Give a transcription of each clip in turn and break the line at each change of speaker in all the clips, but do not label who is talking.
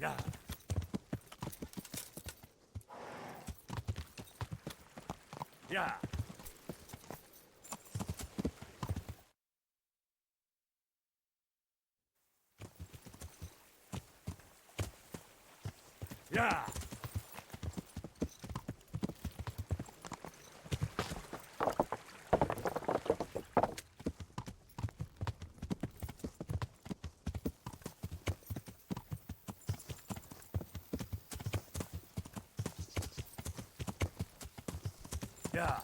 Yeah. Yeah. Yeah. Yeah.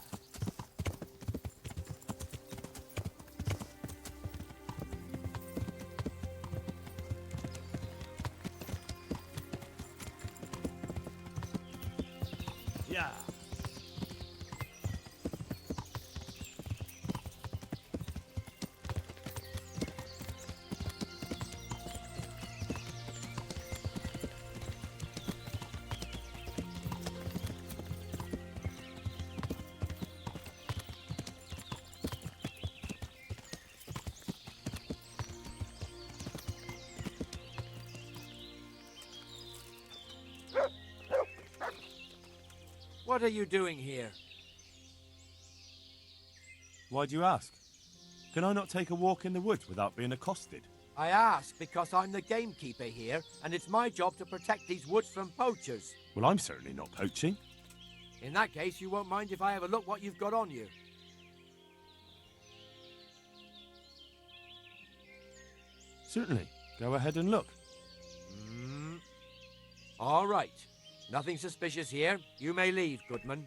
Yeah.
What are you doing here?
Why do you ask? Can I not take a walk in the woods without being accosted?
I ask because I'm the gamekeeper here, and it's my job to protect these woods from poachers.
Well, I'm certainly not poaching.
In that case, you won't mind if I have a look what you've got on you.
Certainly. Go ahead and look.
All right. Nothing suspicious here. You may leave, Goodman.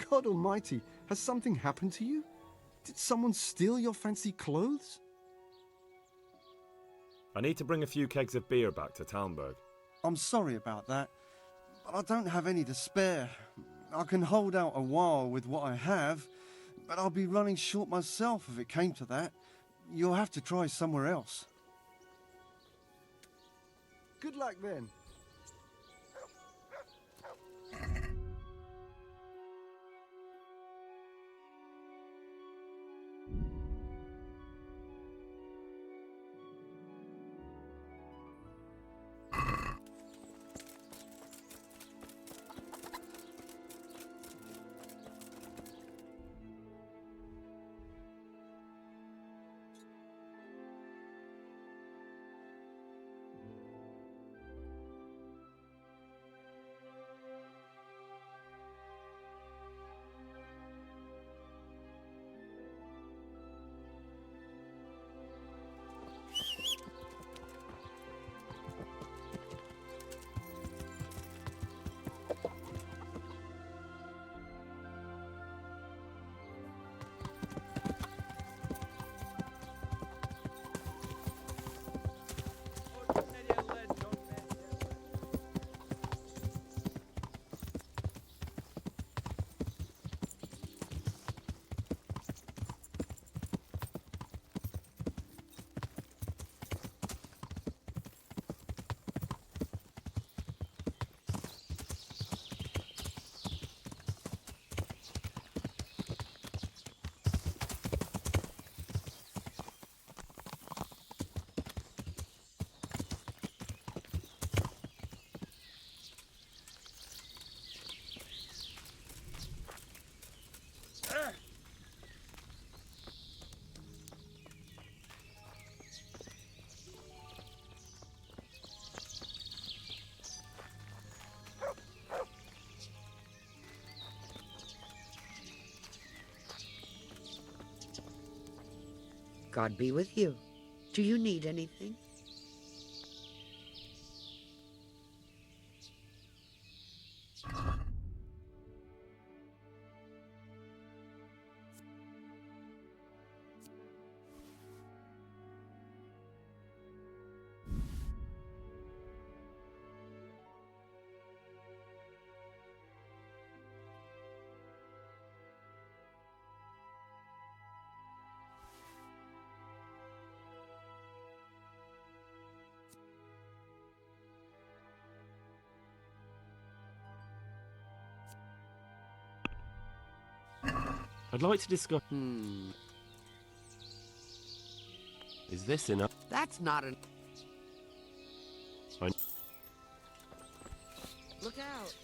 God almighty, has something happened to you? Did someone steal your fancy clothes?
I need to bring a few kegs of beer back to Talmberg.
I'm sorry about that, but I don't have any to spare. I can hold out a while with what I have, but I'll be running short myself if it came to that. You'll have to try somewhere else. Good luck then.
God be with you. Do you need anything?
I'd like to discuss...
Is this enough?
That's not an...
I...
Look out!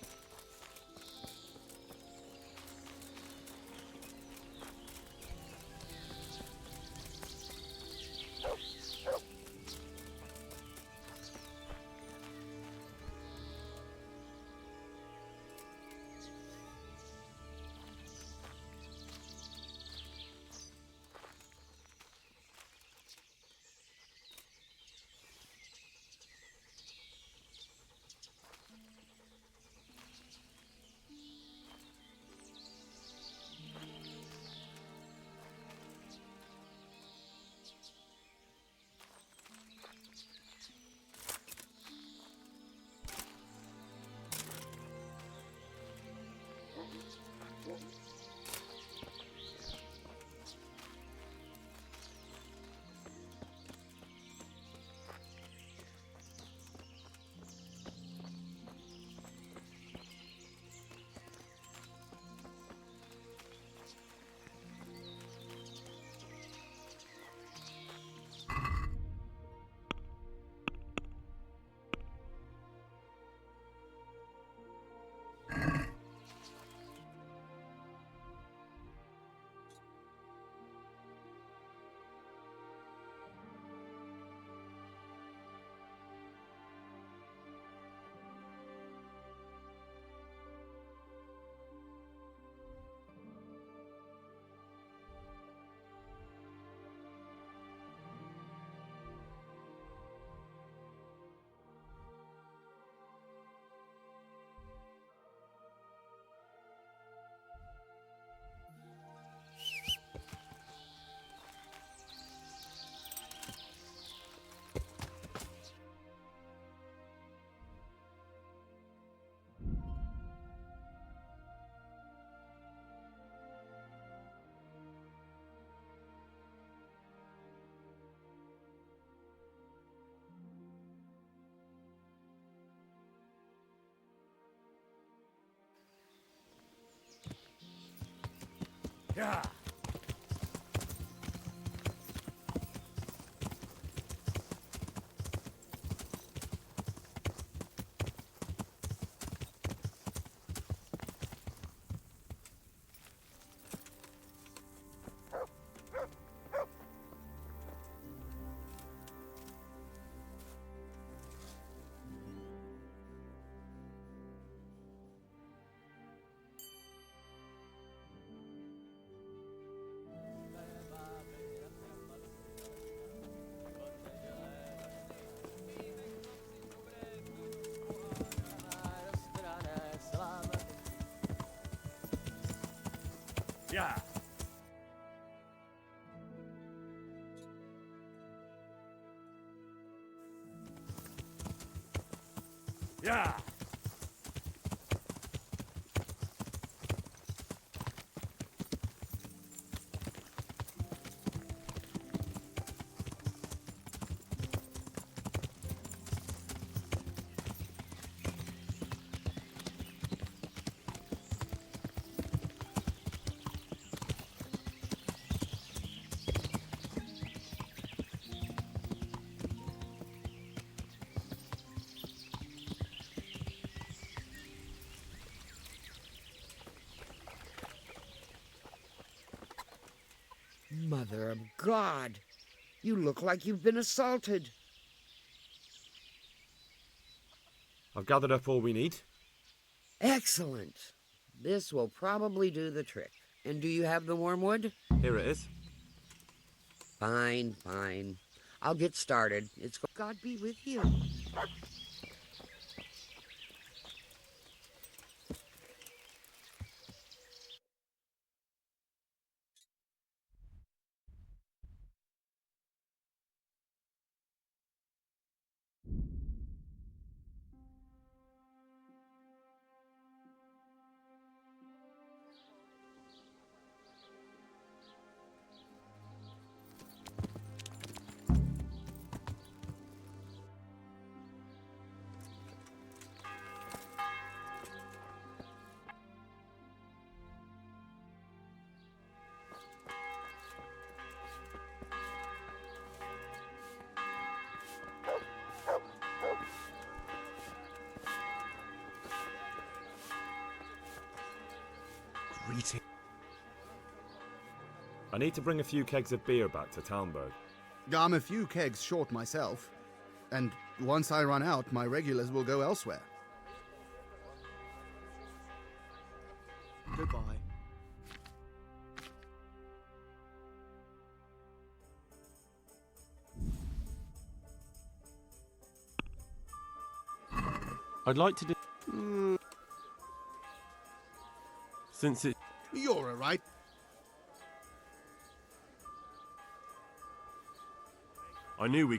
Yeah. Yeah. Yeah.
Mother of God! You look like you've been assaulted.
I've gathered up all we need.
Excellent. This will probably do the trick. And do you have the wormwood?
Here it is.
Fine, fine. I'll get started. It's God be with you.
Greeting. I need to bring a few kegs of beer back to Talmberg.
I'm a few kegs short myself, and once I run out, my regulars will go elsewhere. Goodbye.
I'd like to do... Since it...
You're all right.
I knew we.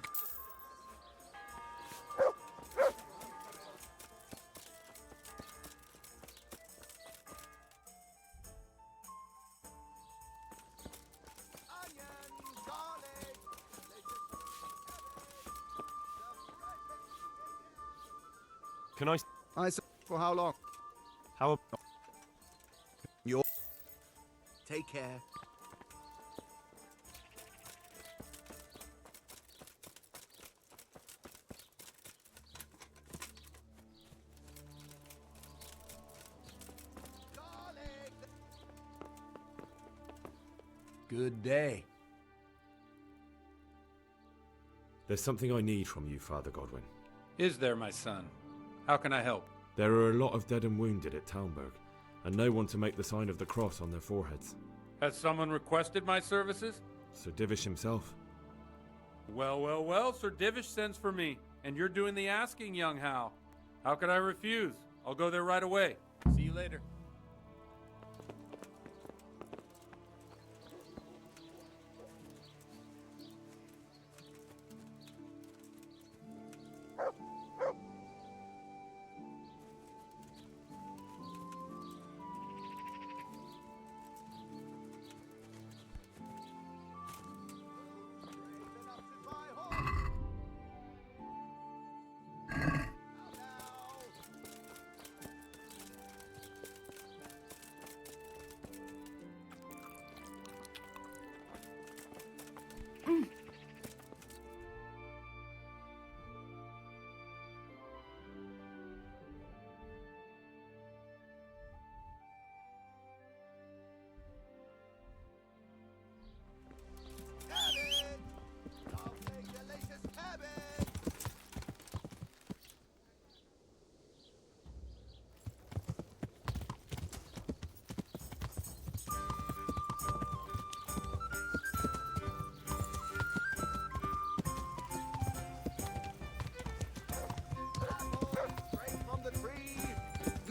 Can I...
For how long?
How...
Take care.
Good day.
There's something I need from you, Father Godwin.
Is there, my son? How can I help?
There are a lot of dead and wounded at Talmberg, and no one to make the sign of the cross on their foreheads.
Has someone requested my services?
Sir Divish himself.
Well, well, well, Sir Divish sends for me, and you're doing the asking, young Hal. How could I refuse? I'll go there right away. See you later.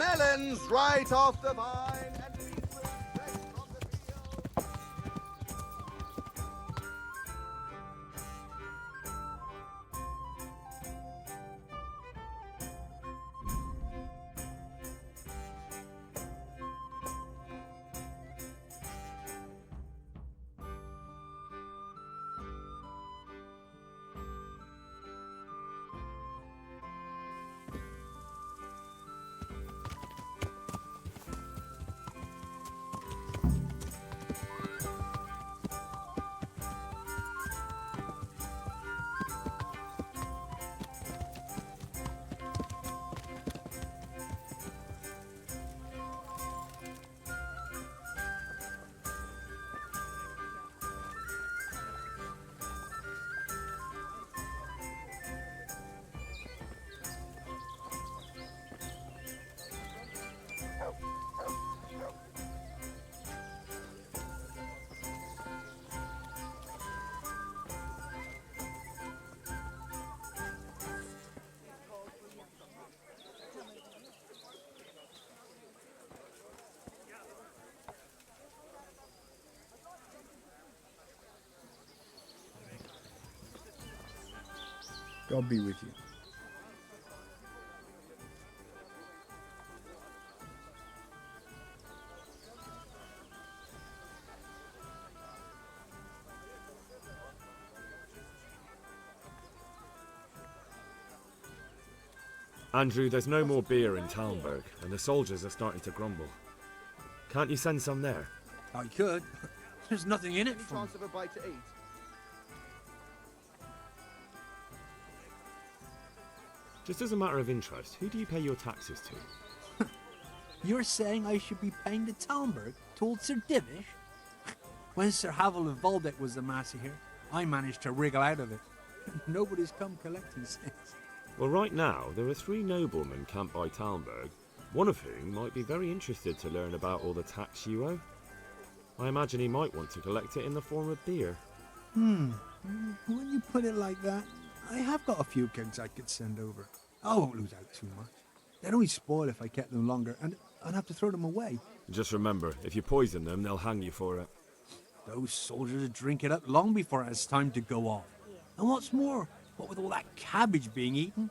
Melons right off the vine and beetroot fresh from the field.
God be with you.
Andrew, there's no more beer in Talmberg, and the soldiers are starting to grumble. Can't you send some there?
I could. There's nothing in it
Any
for me.
chance of a bite to eat?
Just as a matter of interest, who do you pay your taxes to?
You're saying I should be paying the Talmberg to old Sir Divish? When Sir Havel of Waldeck was the master here, I managed to wriggle out of it. Nobody's come collecting since.
Well, right now, there are 3 noblemen camped by Talmberg, one of whom might be very interested to learn about all the tax you owe. I imagine he might want to collect it in the form of beer.
When you put it like that, I have got a few kegs I could send over. I won't lose out too much. They'd only spoil if I kept them longer, and I'd have to throw them away.
Just remember, if you poison them, they'll hang you for it.
Those soldiers would drink it up long before it's time to go off. And what's more, what with all that cabbage being eaten,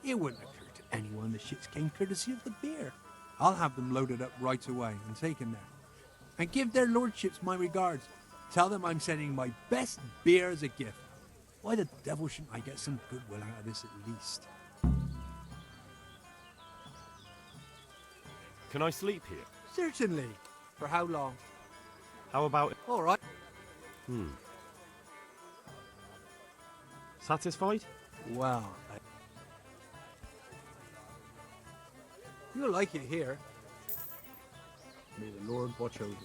it wouldn't occur to anyone the shits came courtesy of the beer. I'll have them loaded up right away and taken there. And give their lordships my regards. Tell them I'm sending my best beer as a gift. Why the devil shouldn't I get some goodwill out of this at least?
Can I sleep here?
Certainly. For how long?
How about...
All right.
Satisfied?
Well,
You'll like it here.
may the Lord watch over you.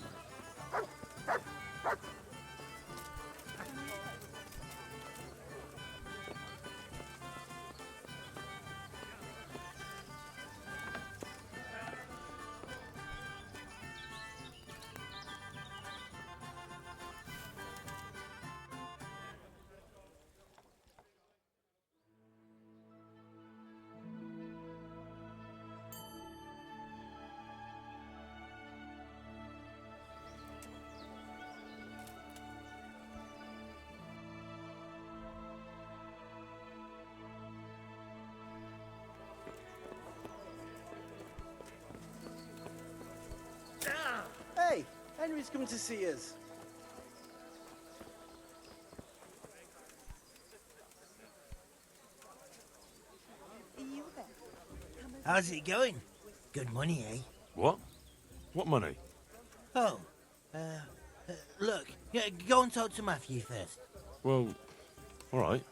Hey, Henry's coming to see us.
How's it going? Good money, eh?
What? What money?
Oh, look, yeah, go and talk to Matthew first.
Well, all right.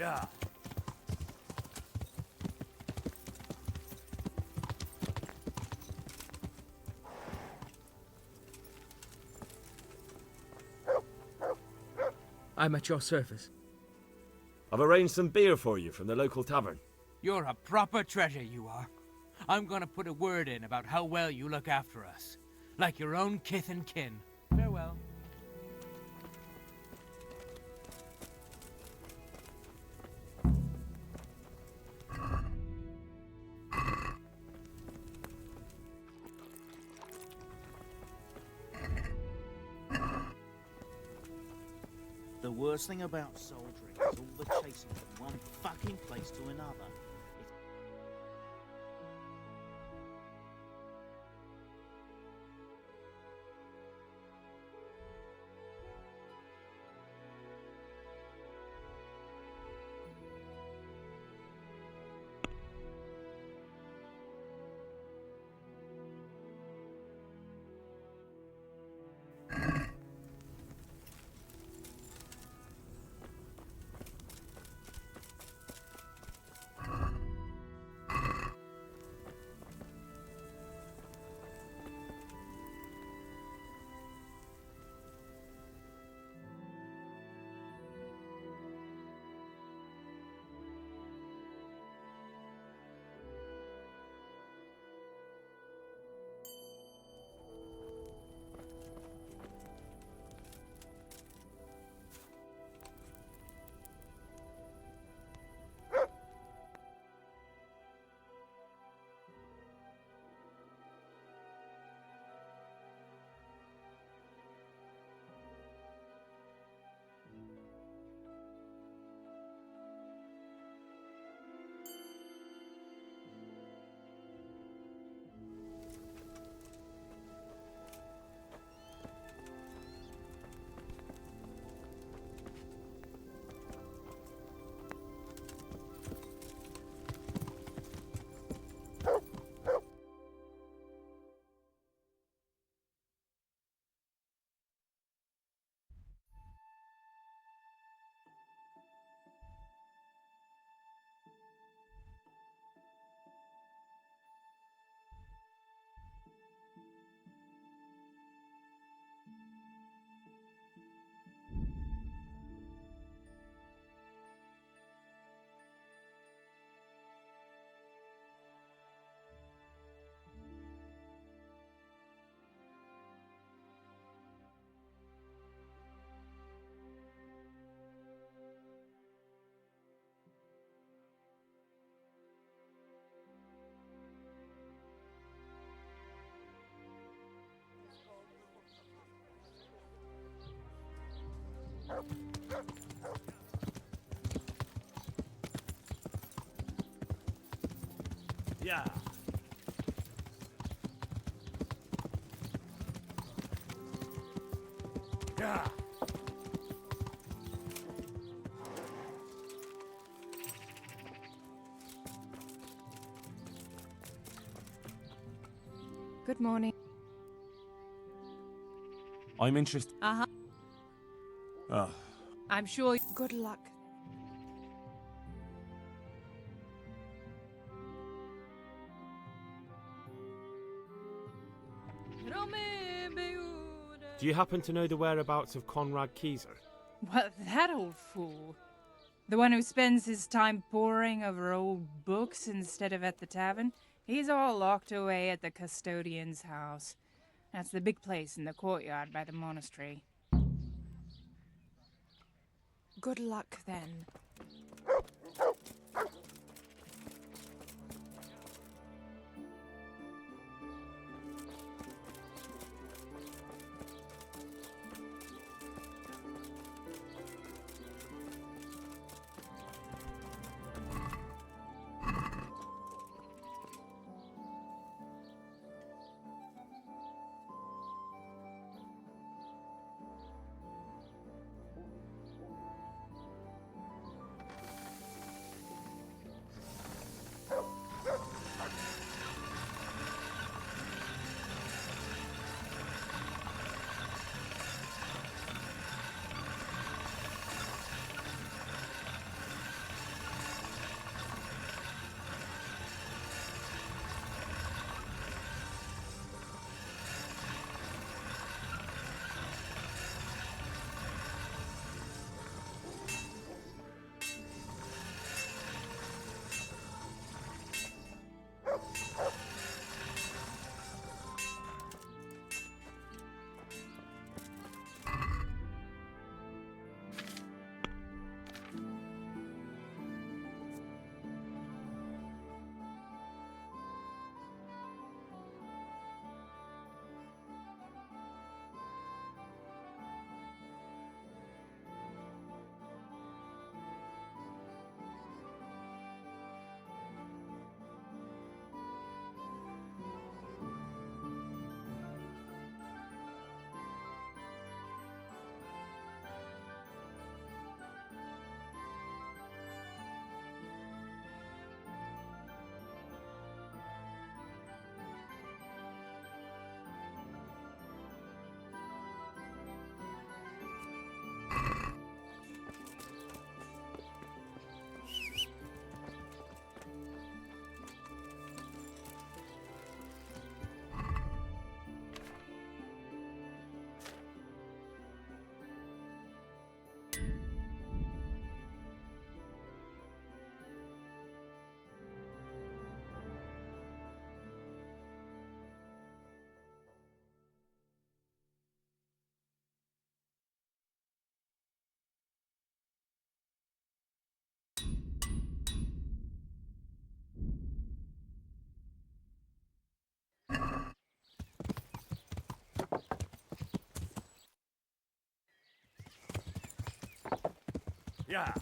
Yeah.
I'm at your service.
I've arranged some beer for you from the local tavern.
You're a proper treasure, you are. I'm gonna put a word in about how well you look after us. Like your own kith and kin. Farewell.
The worst thing about soldiering is all the chasing from one fucking place to another.
Yeah. Yeah.
Good morning.
I'm interested.
Uh-huh.
Oh.
I'm sure. Good luck.
Do you happen to know the whereabouts of Conrad Keyser?
What, that old fool? The one who spends his time poring over old books instead of at the tavern? He's all locked away at the custodian's house. That's the big place in the courtyard by the monastery. Good luck, then.
Yeah.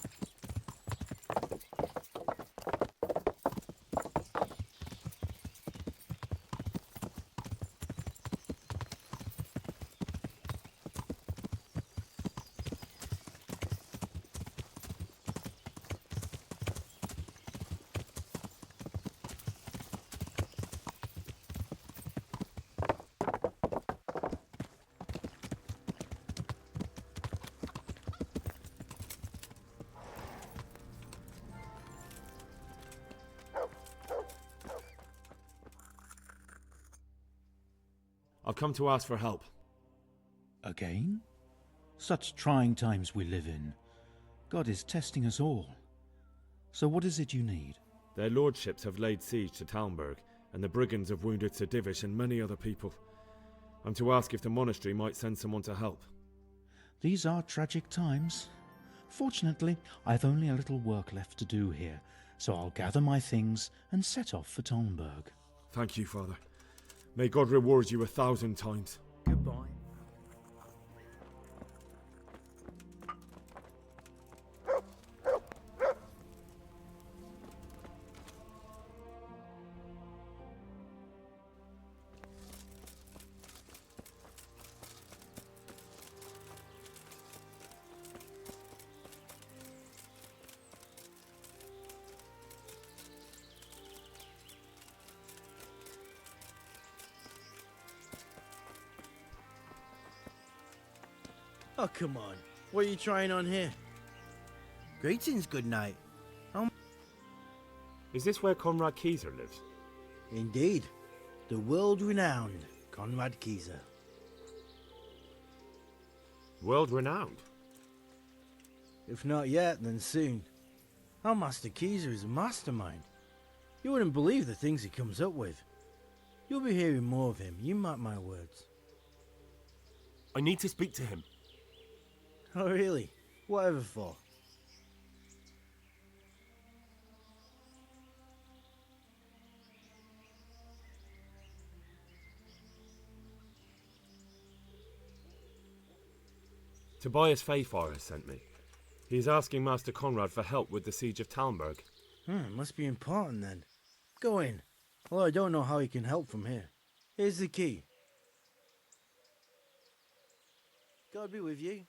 I've come to ask for help.
Again? Such trying times we live in. God is testing us all. So what is it you need?
Their lordships have laid siege to Talmberg, and the brigands have wounded Sir Divish and many other people. I'm to ask if the monastery might send someone to help.
These are tragic times. Fortunately, I've only a little work left to do here, so I'll gather my things and set off for Talmberg.
Thank you, Father. May God reward you 1,000 times.
Goodbye.
Oh, come on. What are you trying on here? Greetings, good night.
Is this where Conrad Kieser lives?
Indeed. The world-renowned Conrad Kieser.
World renowned?
If not yet, then soon. Our Master Kieser is a mastermind. You wouldn't believe the things he comes up with. You'll be hearing more of him, you mark my words.
I need to speak to him.
Oh, really? Whatever for?
Tobias Fayfar has sent me. He's asking Master Conrad for help with the siege of Talmberg.
Must be important then. Go in. Although I don't know how he can help from here. Here's the key. God be with you.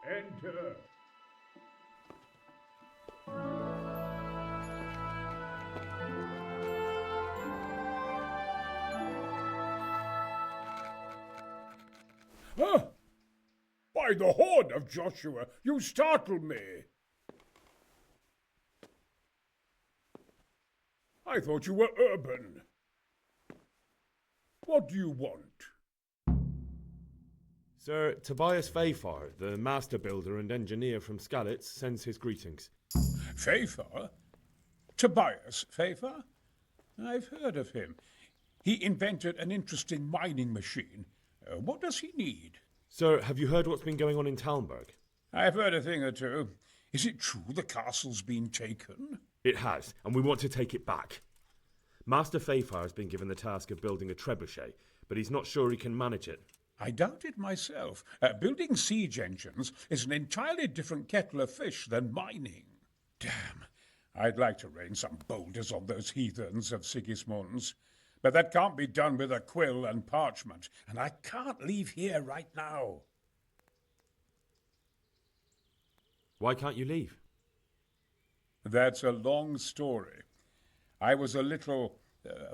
Enter. Huh? By the horn of Joshua, you startle me. I thought you were urban. What do you want?
Sir Tobias Fayfar, the master builder and engineer from Skalitz, sends his greetings.
Fayfar? Tobias Fayfar? I've heard of him. He invented an interesting mining machine. What does he need?
Sir, have you heard what's been going on in Talmberg?
I've heard a thing or two. Is it true the castle's been taken?
It has, and we want to take it back. Master Fayfar has been given the task of building a trebuchet, but he's not sure he can manage it.
I doubt it myself. Building siege engines is an entirely different kettle of fish than mining. Damn, I'd like to rain some boulders on those heathens of Sigismund's. But that can't be done with a quill and parchment, and I can't leave here right now.
Why can't you leave?
That's a long story. I was a little,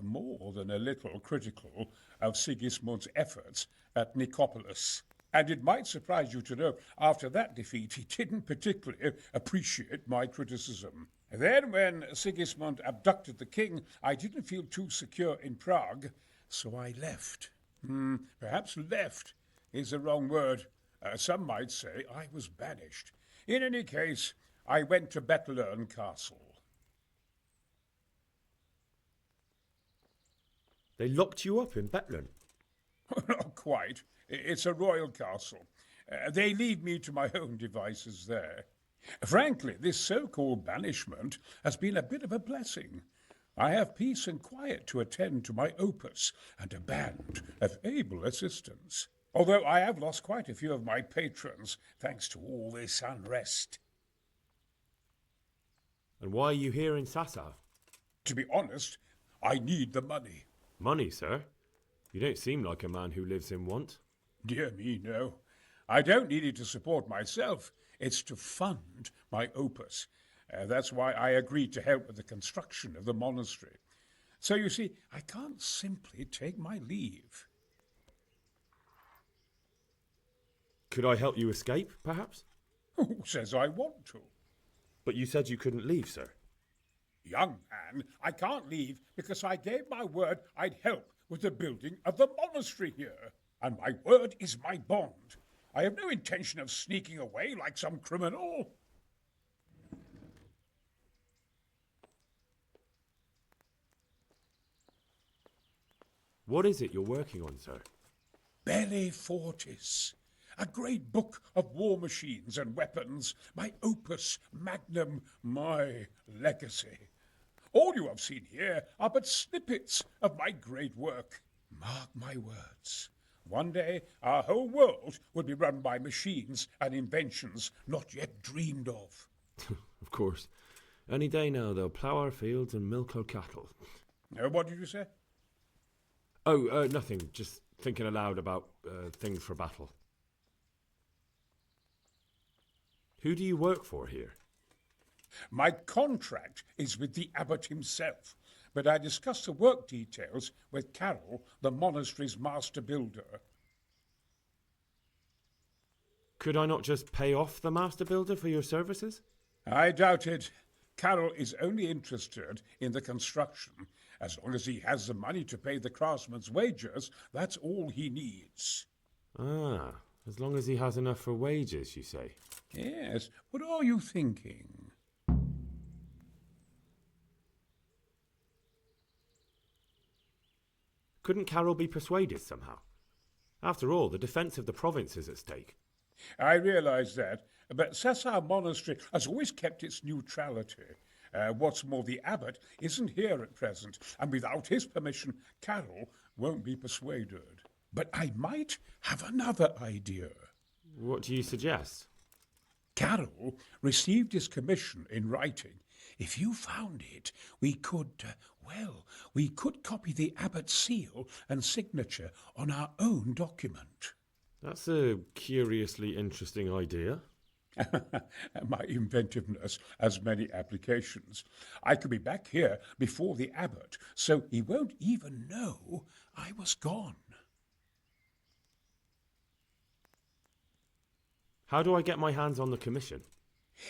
more than a little, critical of Sigismund's efforts at Nicopolis. And it might surprise you to know, after that defeat, he didn't particularly appreciate my criticism. Then, when Sigismund abducted the king, I didn't feel too secure in Prague, so I left. Perhaps left is the wrong word. Some might say I was banished. In any case, I went to Bettelern Castle.
They locked you up in Bettelern?
Not quite. It's a royal castle. They leave me to my own devices there. Frankly, this so-called banishment has been a bit of a blessing. I have peace and quiet to attend to my opus and a band of able assistants. Although I have lost quite a few of my patrons thanks to all this unrest.
And why are you here in Sasau?
To be honest, I need the money.
Money, sir? You don't seem like a man who lives in want.
Dear me, no. I don't need it to support myself. It's to fund my opus. That's why I agreed to help with the construction of the monastery. So you see, I can't simply take my leave.
Could I help you escape, perhaps?
Who says I want to?
But you said you couldn't leave, sir.
Young man, I can't leave because I gave my word I'd help with the building of the monastery here. And my word is my bond. I have no intention of sneaking away like some criminal.
What is it you're working on, sir?
Belli Fortis, a great book of war machines and weapons, my opus magnum, my legacy. All you have seen here are but snippets of my great work. Mark my words. One day our whole world will be run by machines and inventions not yet dreamed of.
Of course. Any day now they'll plough our fields and milk our cattle.
What did you say?
Oh, nothing. Just thinking aloud about things for battle. Who do you work for here?
My contract is with the abbot himself, but I discussed the work details with Carol, the monastery's master builder.
Could I not just pay off the master builder for your services?
I doubt it. Carol is only interested in the construction. As long as he has the money to pay the craftsman's wages, that's all he needs.
Ah, as long as he has enough for wages, you say?
Yes. What are you thinking?
Couldn't Carol be persuaded somehow? After all, the defence of the province is at stake.
I realise that, but Sasau Monastery has always kept its neutrality. What's more, the abbot isn't here at present, and without his permission, Carol won't be persuaded. But I might have another idea.
What do you suggest?
Carol received his commission in writing. If you found it, we could copy the abbot's seal and signature on our own document.
That's a curiously interesting idea.
My inventiveness has many applications. I could be back here before the abbot, so he won't even know I was gone.
How do I get my hands on the commission?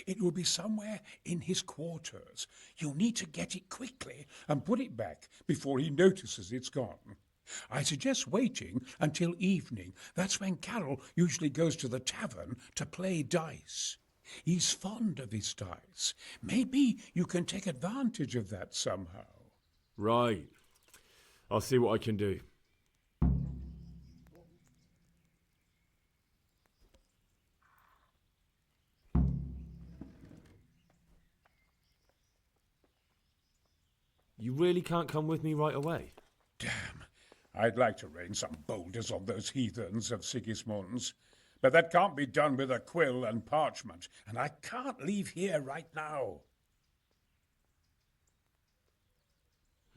It will be somewhere in his quarters. You'll need to get it quickly and put it back before he notices it's gone. I suggest waiting until evening. That's when Carol usually goes to the tavern to play dice. He's fond of his dice. Maybe you can take advantage of that somehow.
Right. I'll see what I can do. You really can't come with me right away?
Damn. I'd like to rain some boulders on those heathens of Sigismund's. But that can't be done with a quill and parchment, and I can't leave here right now.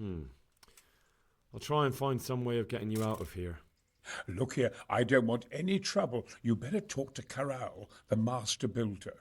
I'll try and find some way of getting you out of here.
Look here, I don't want any trouble. You better talk to Corral, the master builder.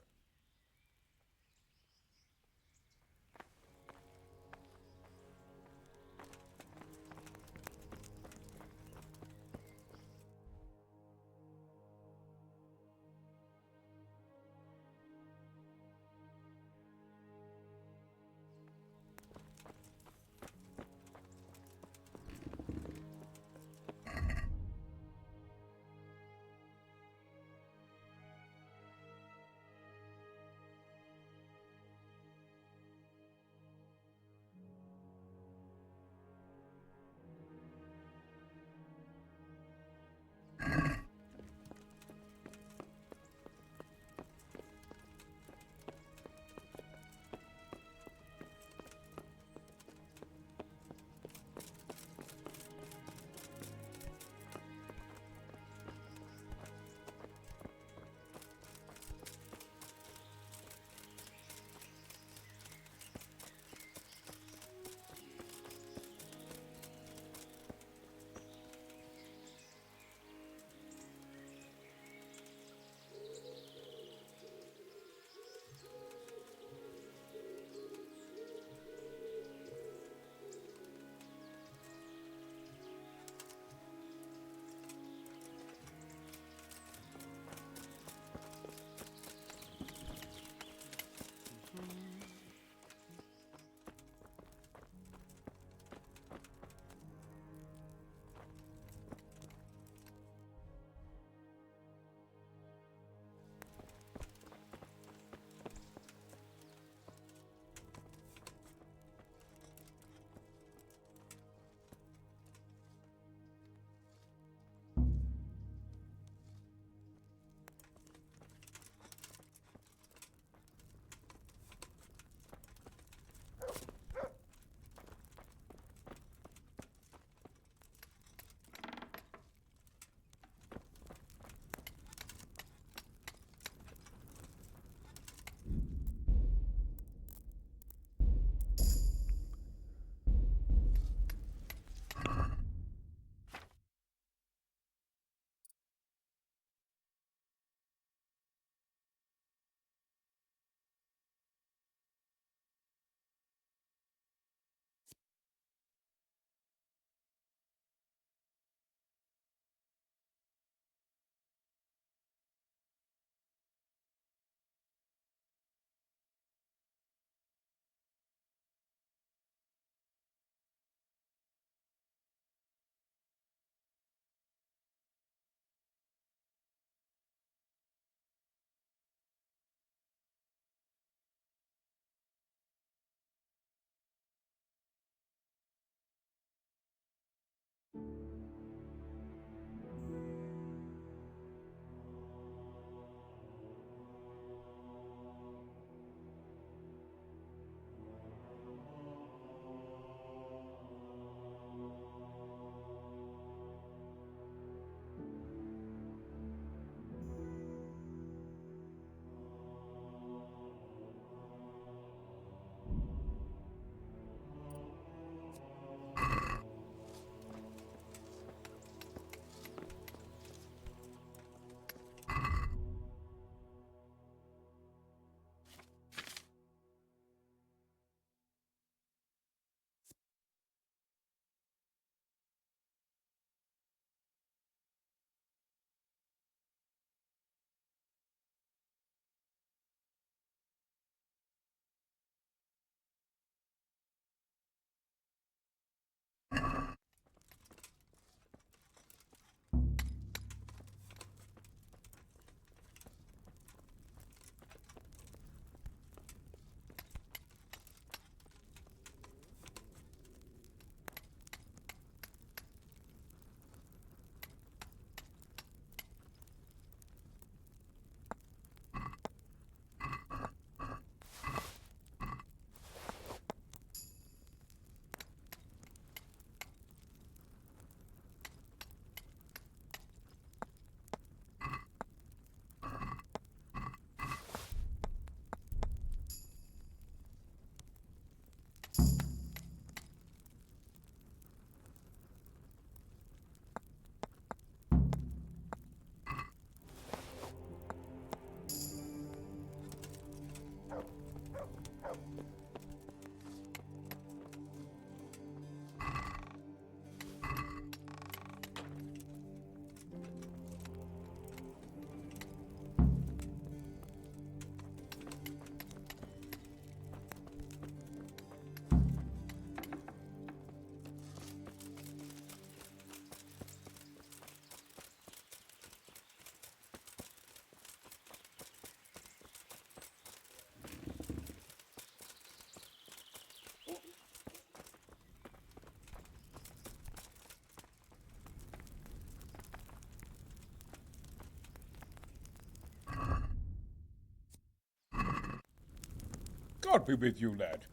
God be with you, lad.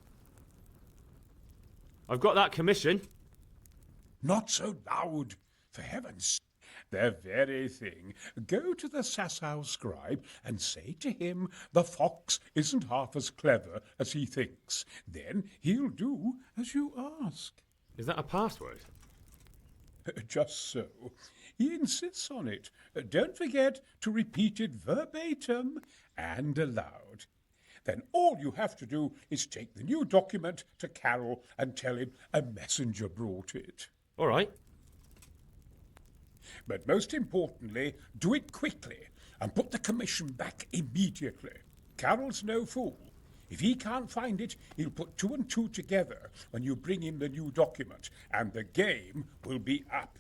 I've got that commission.
Not so loud, for heaven's sake. The very thing. Go to the Sasau scribe and say to him the fox isn't half as clever as he thinks. Then he'll do as you ask.
Is that a password?
Just so. He insists on it. Don't forget to repeat it verbatim and aloud. Then all you have to do is take the new document to Carol and tell him a messenger brought it.
All right.
But most importantly, do it quickly and put the commission back immediately. Carol's no fool. If he can't find it, he'll put 2 and 2 together when you bring in the new document, and the game will be up.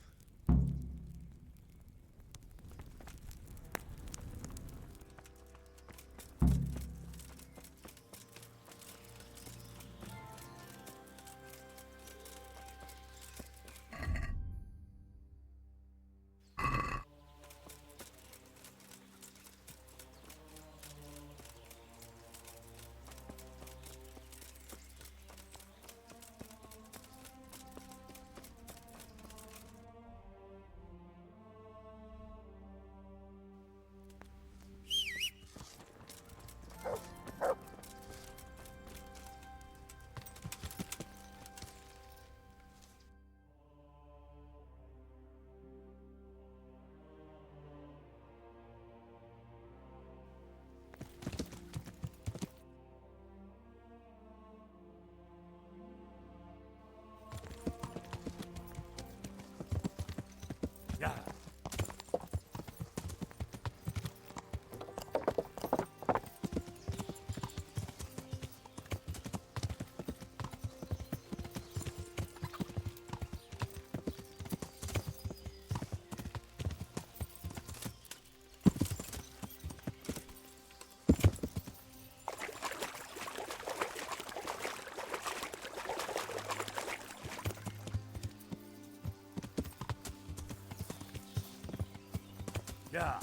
Yeah.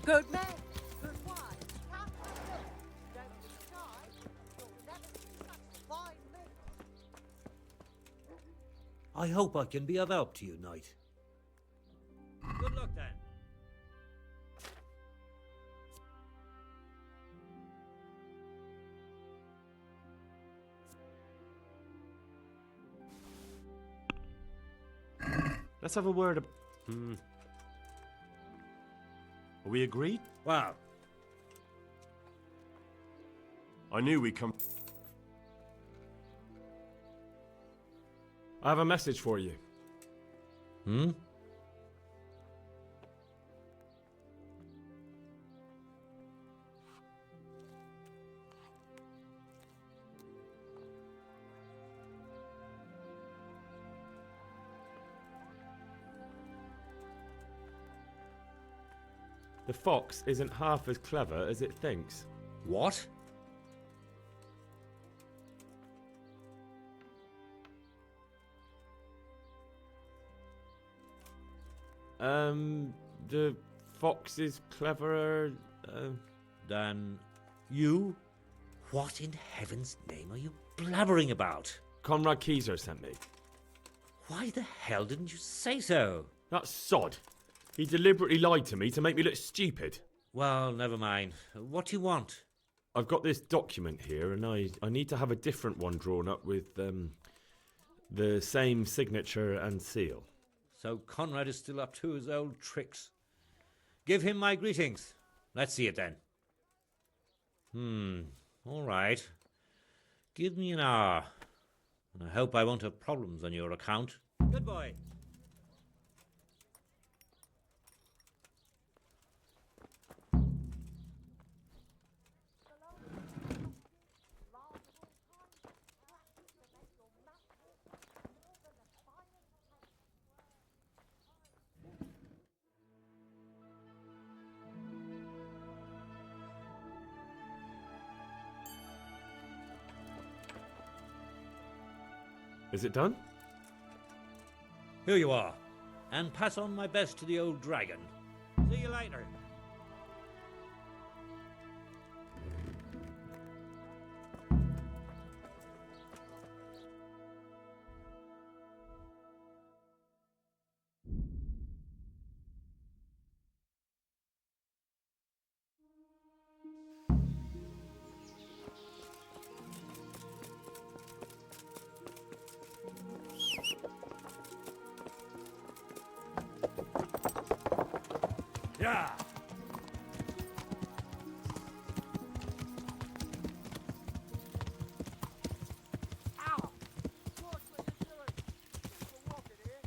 Good man, good wife, can't look. Don't decide, you'll never see such fine men.
I hope I can be of help to you, Knight. Good luck then.
Let's have a word of... Are we agreed?
Wow.
I knew we'd come...
I have a message for you. The fox isn't half as clever as it thinks.
What?
The fox is cleverer
than you? What in heaven's name are you blabbering about?
Conrad Keyser sent me.
Why the hell didn't you say so?
That sod. He deliberately lied to me to make me look stupid.
Well, never mind. What do you want?
I've got this document here, and I need to have a different one drawn up with the same signature and seal.
So Conrad is still up to his old tricks. Give him my greetings. Let's see it then. All right. Give me an hour. And I hope I won't have problems on your account. Good boy.
Is it done?
Here you are. And pass on my best to the old dragon. See you later. Yeah.
Ow! Watch what you're doing. Just a walking here.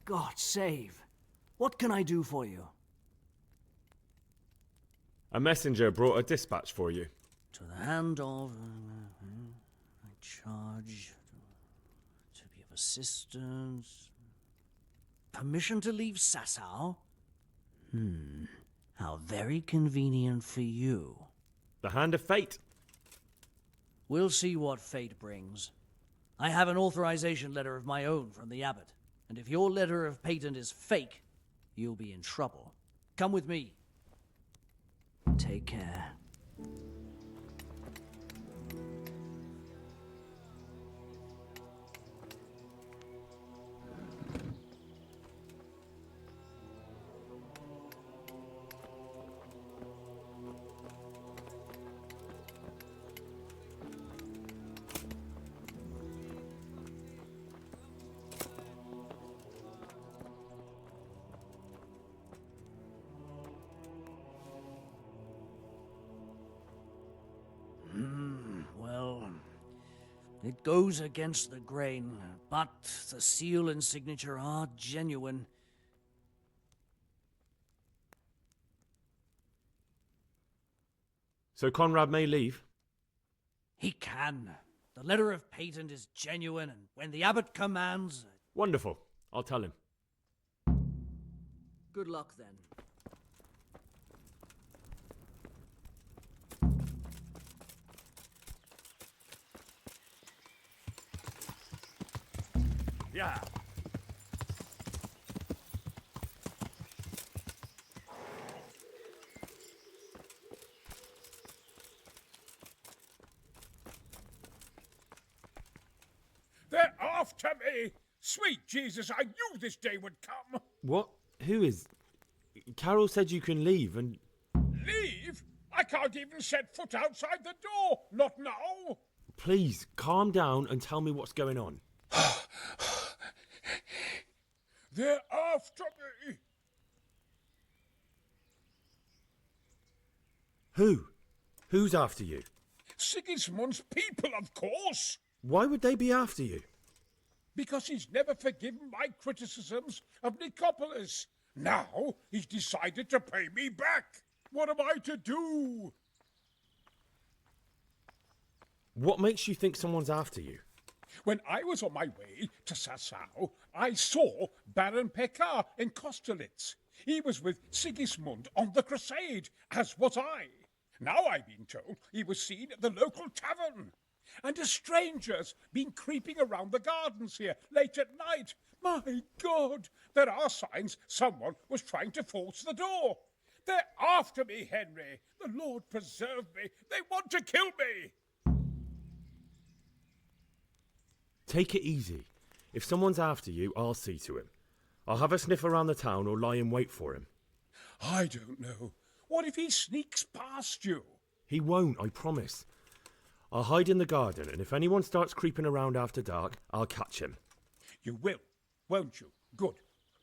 God save. What can I do for you?
A messenger brought a dispatch for you.
To the hand of... I charge... to be of assistance... Permission to leave Sasau? How very convenient for you.
The hand of fate.
We'll see what fate brings. I have an authorization letter of my own from the abbot, and if your letter of patent is fake, you'll be in trouble. Come with me. Take care. Well, it goes against the grain, but the seal and signature are genuine.
So Conrad may leave?
He can. The letter of patent is genuine, and when the abbot commands...
Wonderful. I'll tell him.
Good luck, then.
Yeah. They're after me! Sweet Jesus, I knew this day would come!
What? Who is... Carol said you can leave and...
Leave? I can't even set foot outside the door! Not now!
Please, calm down and tell me what's going on.
They're after me!
Who? Who's after you?
Sigismund's people, of course!
Why would they be after you?
Because he's never forgiven my criticisms of Nicopolis. Now he's decided to pay me back. What am I to do?
What makes you think someone's after you?
When I was on my way to Sasau, I saw Baron Pekar in Kostelitz. He was with Sigismund on the crusade, as was I. Now I've been told he was seen at the local tavern. And a stranger's been creeping around the gardens here late at night. My God, there are signs someone was trying to force the door. They're after me, Henry. The Lord preserve me. They want to kill me.
Take it easy. If someone's after you, I'll see to him. I'll have a sniff around the town or lie in wait for him.
I don't know. What if he sneaks past you?
He won't, I promise. I'll hide in the garden, and if anyone starts creeping around after dark, I'll catch him.
You will, won't you? Good,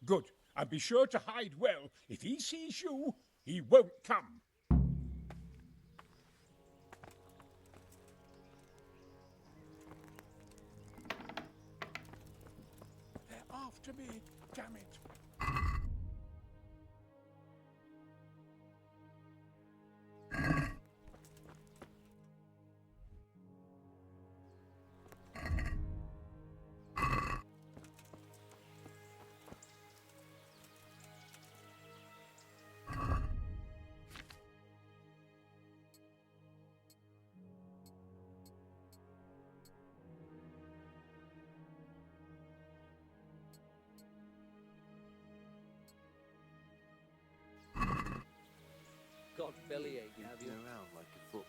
good. And be sure to hide well. If he sees you, he won't come. They're after me, damn it.
Got bellyache, have you?
Around like a footpad.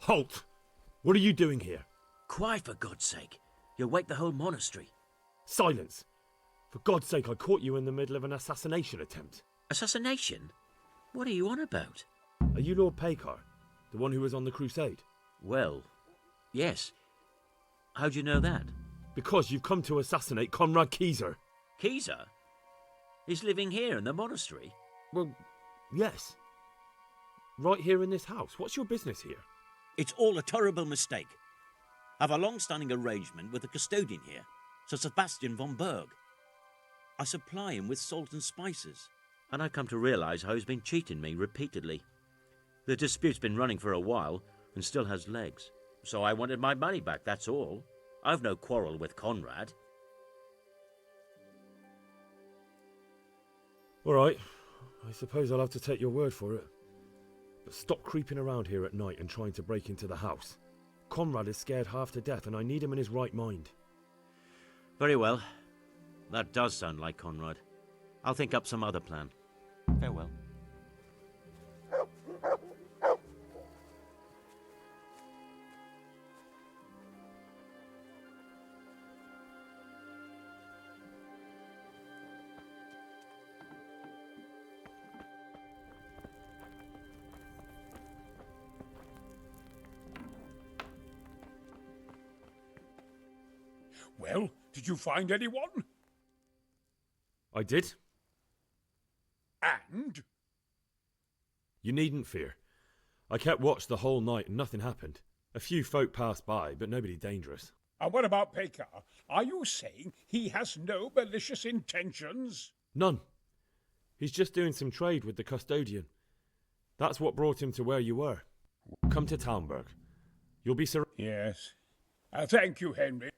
Halt! What are you doing here?
Quiet, for God's sake. You'll wake the whole monastery.
Silence! For God's sake, I caught you in the middle of an assassination attempt.
Assassination? What are you on about?
Are you Lord Pekar, the one who was on the crusade?
Well, yes. How'd you know that?
Because you've come to assassinate Conrad Keyser.
Keyser? He's living here in the monastery?
Well, yes. Right here in this house. What's your business here?
It's all a terrible mistake. I've a long-standing arrangement with the custodian here, Sir Sebastian von Berg. I supply him with salt and spices, and I've come to realise how he's been cheating me repeatedly. The dispute's been running for a while and still has legs, so I wanted my money back, that's all. I've no quarrel with Conrad.
All right. I suppose I'll have to take your word for it. But stop creeping around here at night and trying to break into the house. Conrad is scared half to death and I need him in his right mind.
Very well. That does sound like Conrad. I'll think up some other plan. Farewell.
Well, did you find anyone?
I did.
And?
You needn't fear. I kept watch the whole night and nothing happened. A few folk passed by, but nobody dangerous.
And what about Pekar? Are you saying he has no malicious intentions?
None. He's just doing some trade with the custodian. That's what brought him to where you were. Come to Talmberg. You'll be
Yes. Thank you, Henry.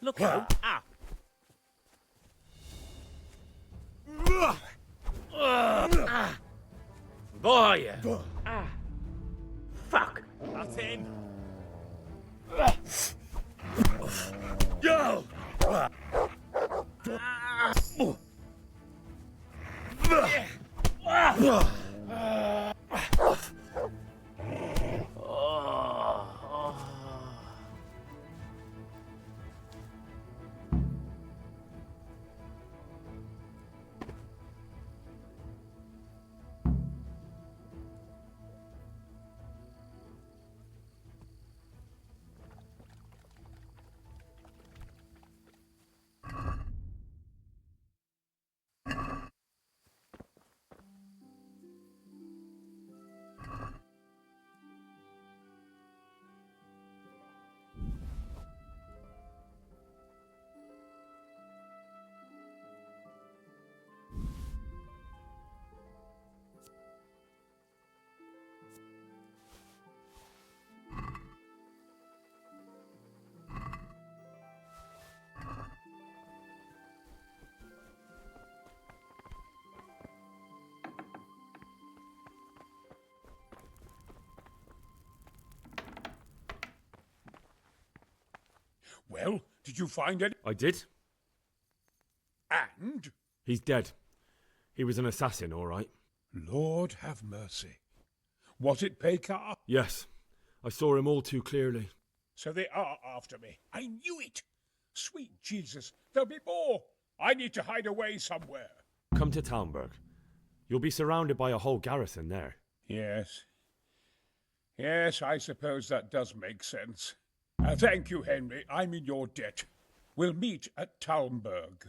Look out!
Boy!
Fuck!
That's him!
Yo!
Well, did you find any?
I did.
And?
He's dead. He was an assassin, all right.
Lord have mercy. Was it Pekar?
Yes. I saw him all too clearly.
So they are after me. I knew it. Sweet Jesus, there'll be more. I need to hide away somewhere.
Come to Talmberg. You'll be surrounded by a whole garrison there.
Yes. Yes, I suppose that does make sense. Thank you, Henry. I'm in your debt. We'll meet at Talmberg.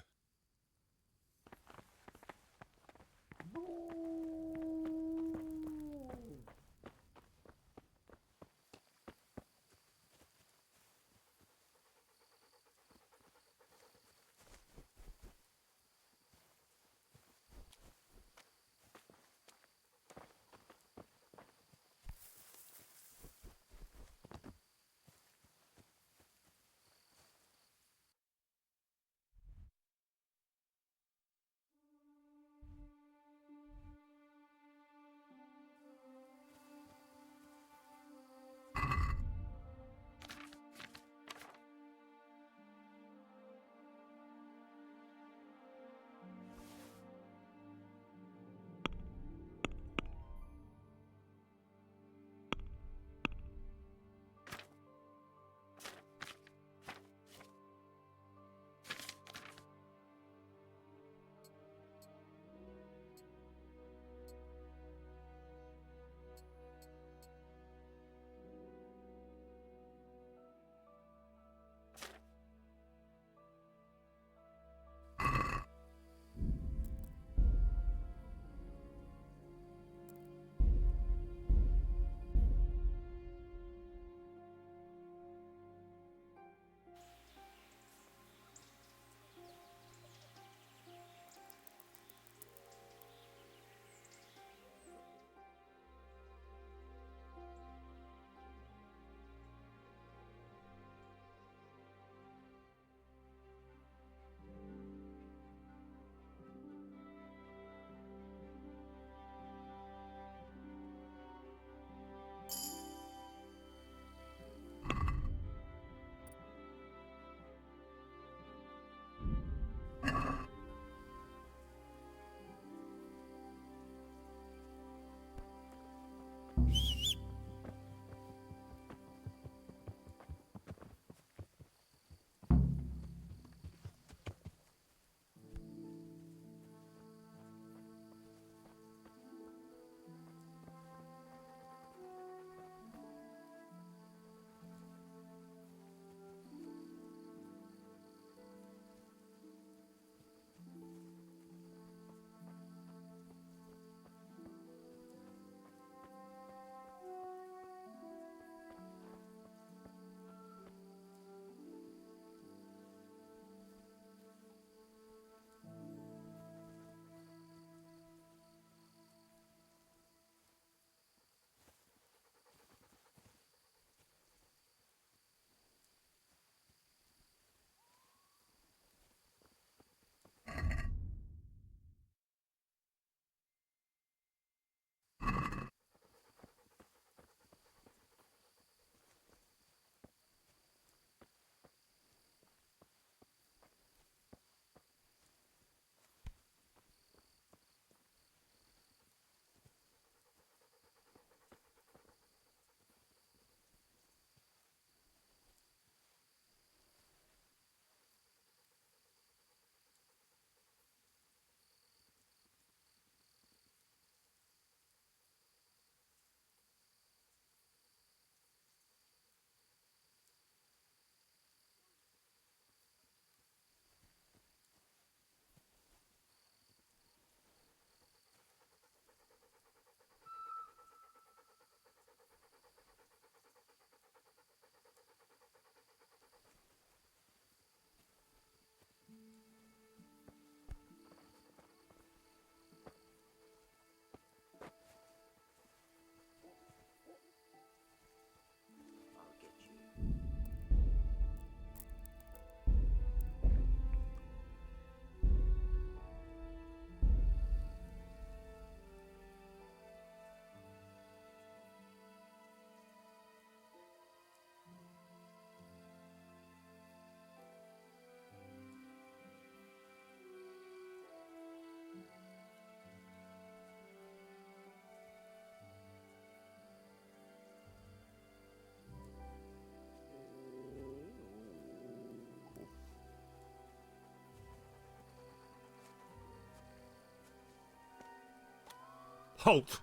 Halt!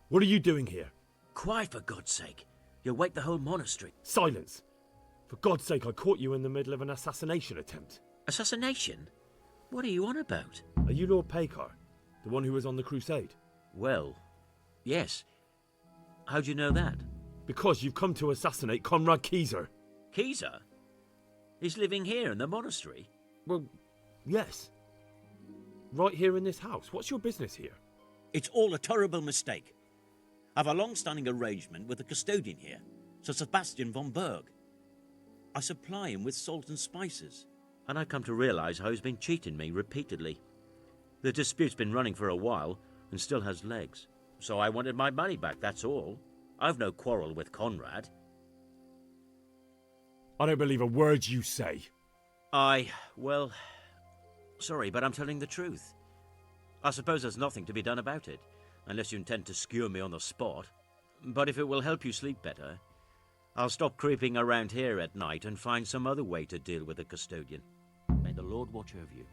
What are you doing here?
Quiet, for God's sake. You'll wake the whole monastery.
Silence! For God's sake, I caught you in the middle of an assassination attempt.
Assassination? What are you on about?
Are you Lord Pekar, the one who was on the crusade?
Well, yes. How'd you know that?
Because you've come to assassinate Conrad Kieser.
Kieser? He's living here in the monastery?
Well, yes. Right here in this house. What's your business here?
It's all a terrible mistake. I've a long-standing arrangement with the custodian here, Sir Sebastian von Berg. I supply him with salt and spices, and I've come to realise how he's been cheating me repeatedly. The dispute's been running for a while and still has legs, so I wanted my money back, that's all. I've no quarrel with Conrad.
I don't believe a word you say.
Well, sorry, but I'm telling the truth. I suppose there's nothing to be done about it, unless you intend to skewer me on the spot. But if it will help you sleep better, I'll stop creeping around here at night and find some other way to deal with the custodian. May the Lord watch over you.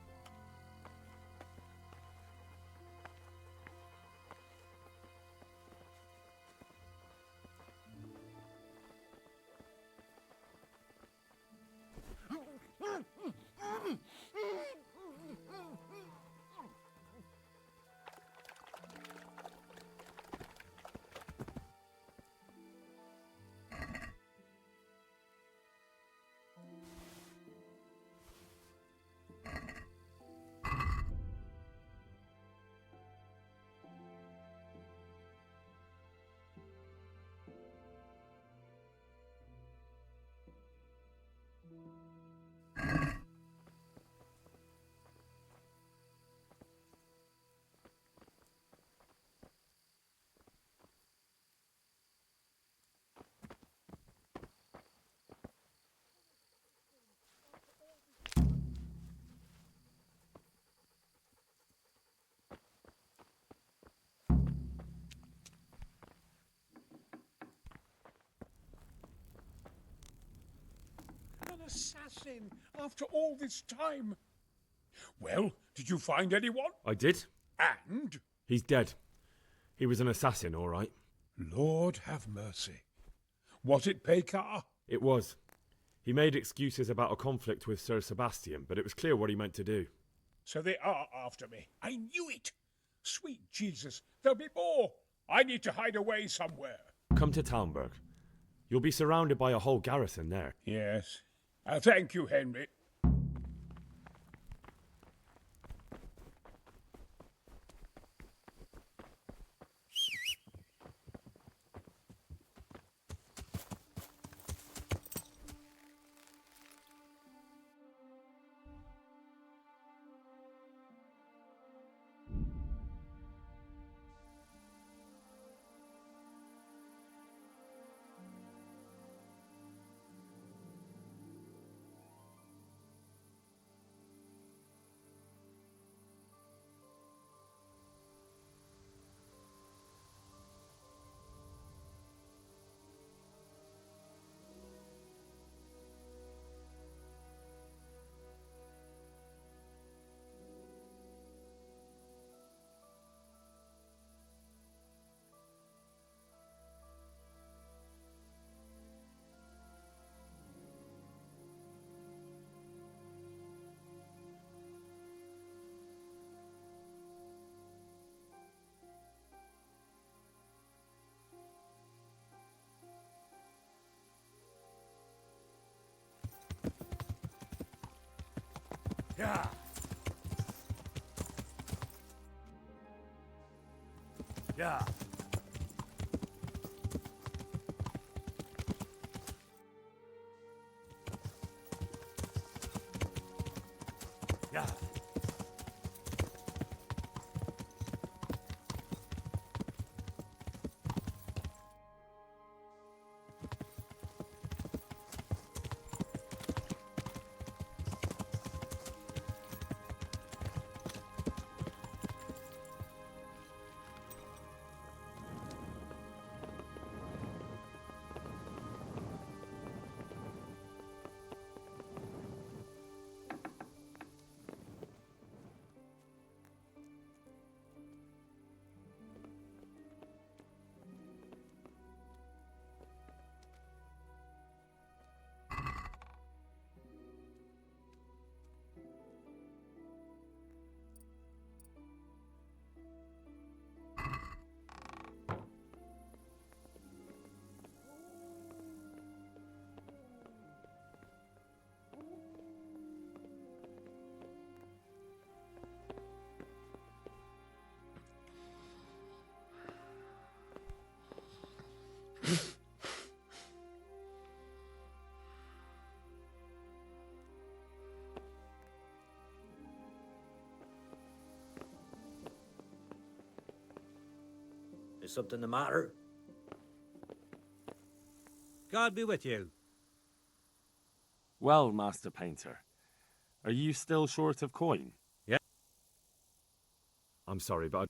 An assassin after all this time. Well, did you find anyone?
I did.
And?
He's dead. He was an assassin, all right.
Lord have mercy. Was it Pekar?
It was. He made excuses about a conflict with Sir Sebastian, but it was clear what he meant to do.
So they are after me. I knew it. Sweet Jesus, there'll be more. I need to hide away somewhere.
Come to Talmberg. You'll be surrounded by a whole garrison there.
Yes. Thank you, Henry.
Yeah. Yeah. Yeah.
Is something the matter?
God be with you.
Well, Master Painter, are you still short of coin?
Yeah.
I'm sorry, but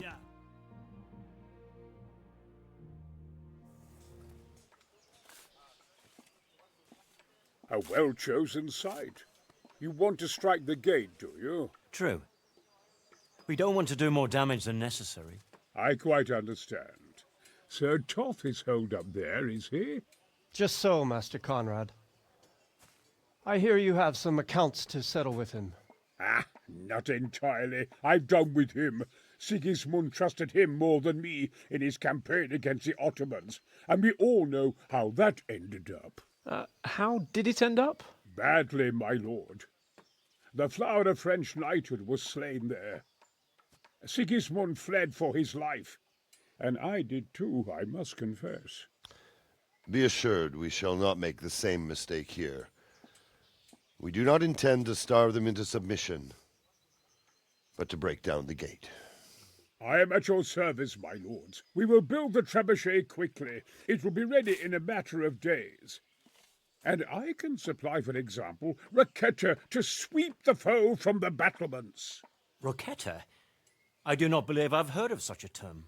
Yeah.
A well-chosen site. You want to strike the gate, do you?
True. We don't want to do more damage than necessary.
I quite understand. Sir Toth is holed up there, is he?
Just so, Master Conrad. I hear you have some accounts to settle with him.
Ah, not entirely. I've done with him. Sigismund trusted him more than me in his campaign against the Ottomans, and we all know how that ended up.
How did it end up?
Badly, my lord. The flower of French knighthood was slain there. Sigismund fled for his life, and I did too, I must confess.
Be assured we shall not make the same mistake here. We do not intend to starve them into submission, but to break down the gate.
I am at your service, my lords. We will build the trebuchet quickly. It will be ready in a matter of days. And I can supply, for example, Roquetta to sweep the foe from the battlements.
Roquetta? I do not believe I've heard of such a term.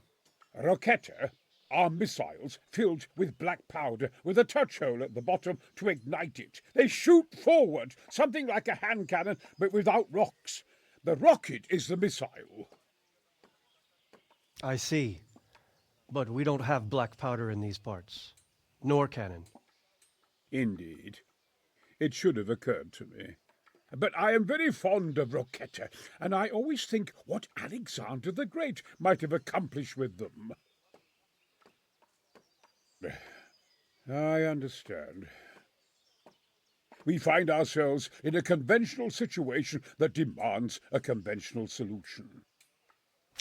Roquetta are missiles filled with black powder with a touch hole at the bottom to ignite it. They shoot forward, something like a hand cannon, but without rocks. The rocket is the missile.
I see. But we don't have black powder in these parts. Nor cannon.
Indeed. It should have occurred to me. But I am very fond of Roquetta, and I always think what Alexander the Great might have accomplished with them. I understand. We find ourselves in a conventional situation that demands a conventional solution.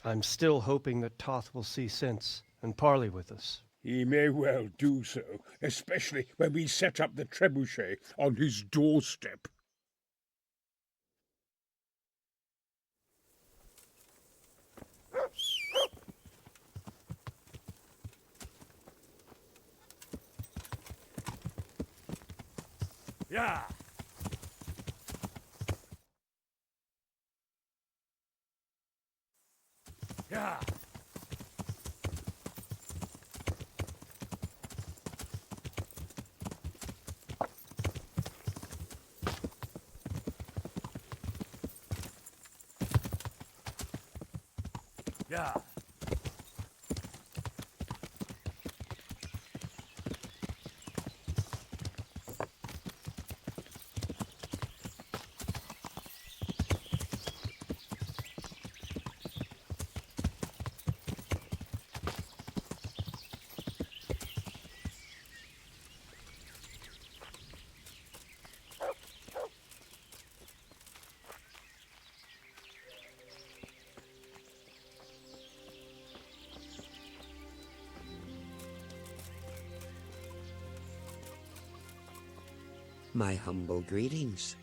I'm still hoping that Toth will see sense and parley with us.
He may well do so, especially when we set up the trebuchet on his doorstep.
Yeah. Yeah.
Yeah.
My humble greetings.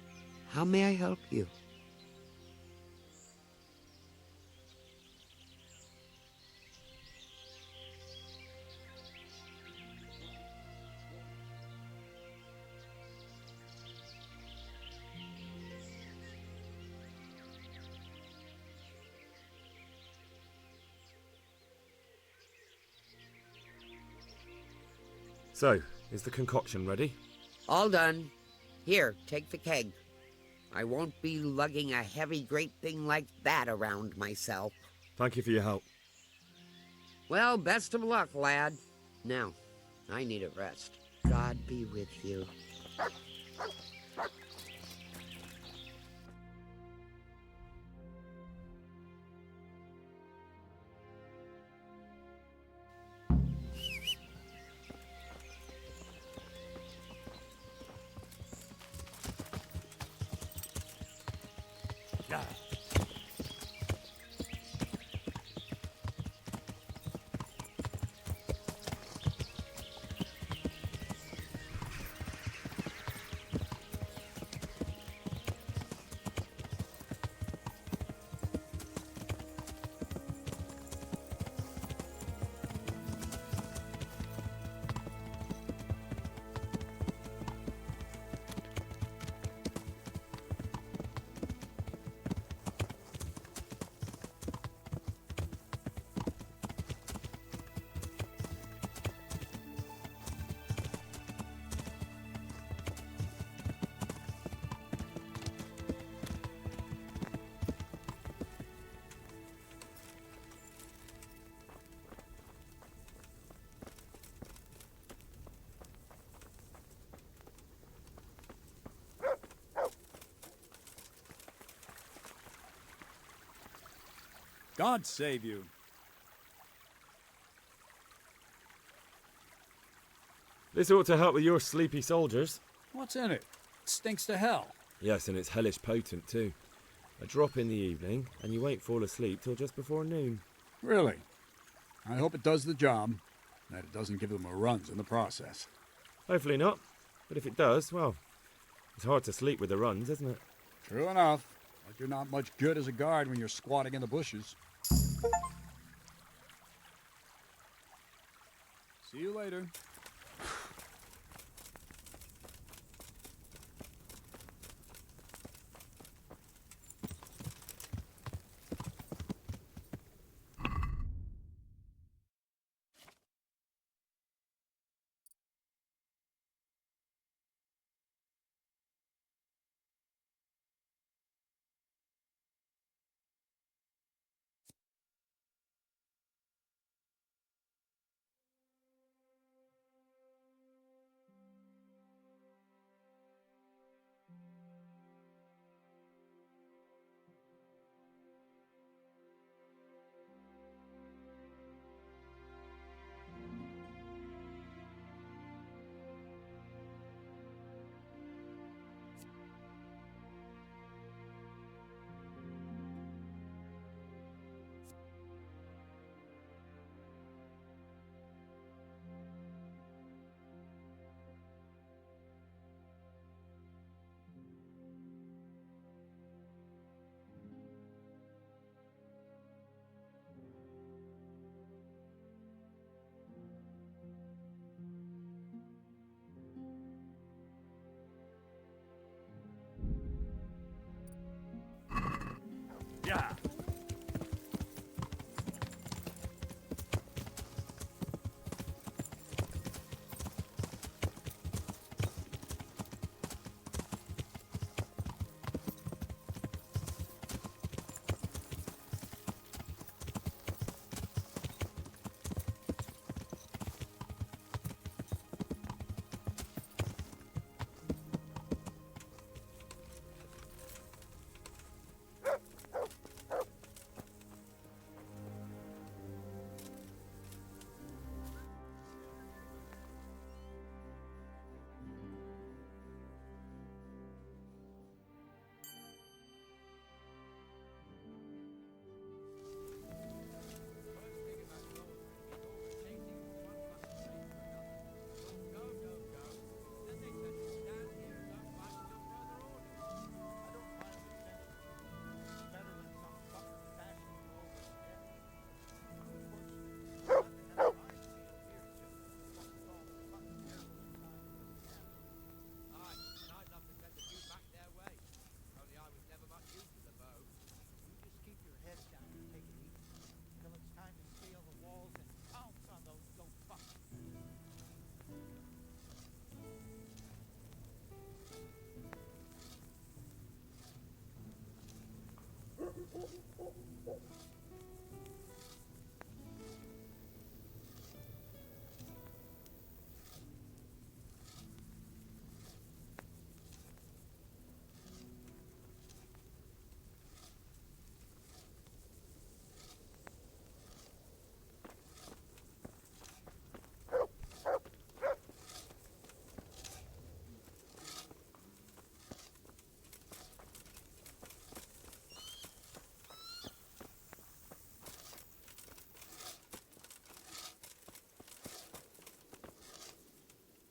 How may I help you?
So, is the concoction ready?
All done. Here, take the keg. I won't be lugging a heavy great thing like that around myself.
Thank you for your help.
Well, best of luck, lad. Now, I need a rest. God be with you.
Yeah.
God save you.
This ought to help with your sleepy soldiers.
What's in it? It stinks to hell.
Yes, and it's hellish potent too. A drop in the evening, and you won't fall asleep till just before noon.
Really? I hope it does the job, that it doesn't give them a runs in the process.
Hopefully not. But if it does, well, it's hard to sleep with the runs, isn't it?
True enough. But you're not much good as a guard when you're squatting in the bushes. See you later.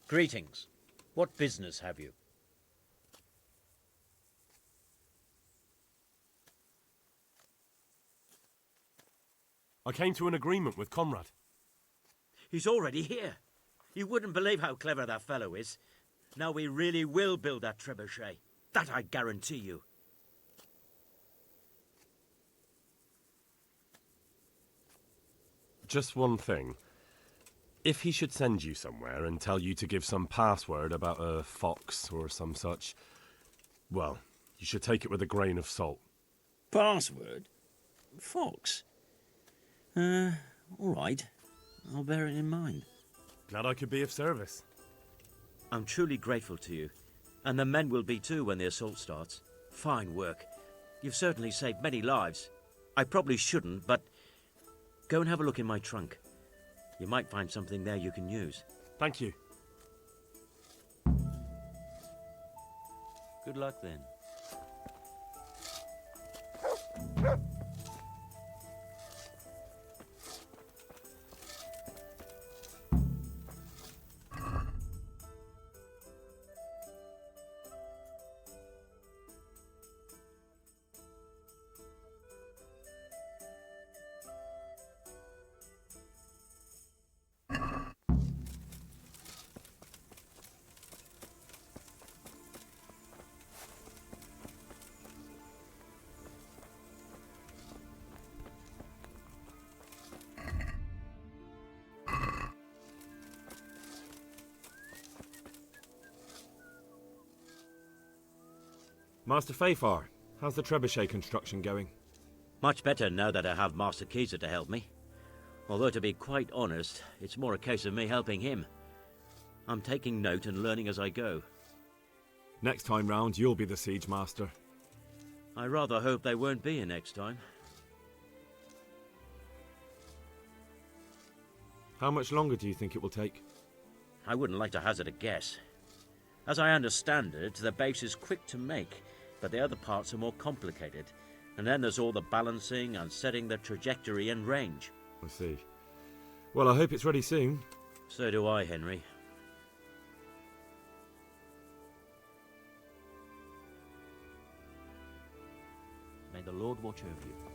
Greetings. What business have you?
I came to an agreement with Conrad.
He's already here. You wouldn't believe how clever that fellow is. Now we really will build that trebuchet. That I guarantee you.
Just one thing. If he should send you somewhere and tell you to give some password about a fox or some such, well, you should take it with a grain of salt.
Password? Fox? All right. I'll bear it in mind.
Glad I could be of service.
I'm truly grateful to you. And the men will be too when the assault starts. Fine work. You've certainly saved many lives. I probably shouldn't, but go and have a look in my trunk. You might find something there you can use.
Thank you.
Good luck then.
Master Fafar, how's the trebuchet construction going?
Much better now that I have Master Casas to help me. Although, to be quite honest, it's more a case of me helping him. I'm taking note and learning as I go.
Next time round, you'll be the siege master.
I rather hope they won't be here next time.
How much longer do you think it will take?
I wouldn't like to hazard a guess. As I understand it, the base is quick to make, but the other parts are more complicated. And then there's all the balancing and setting the trajectory and range.
I see. Well, I hope it's ready soon.
So do I, Henry. May the Lord watch over you.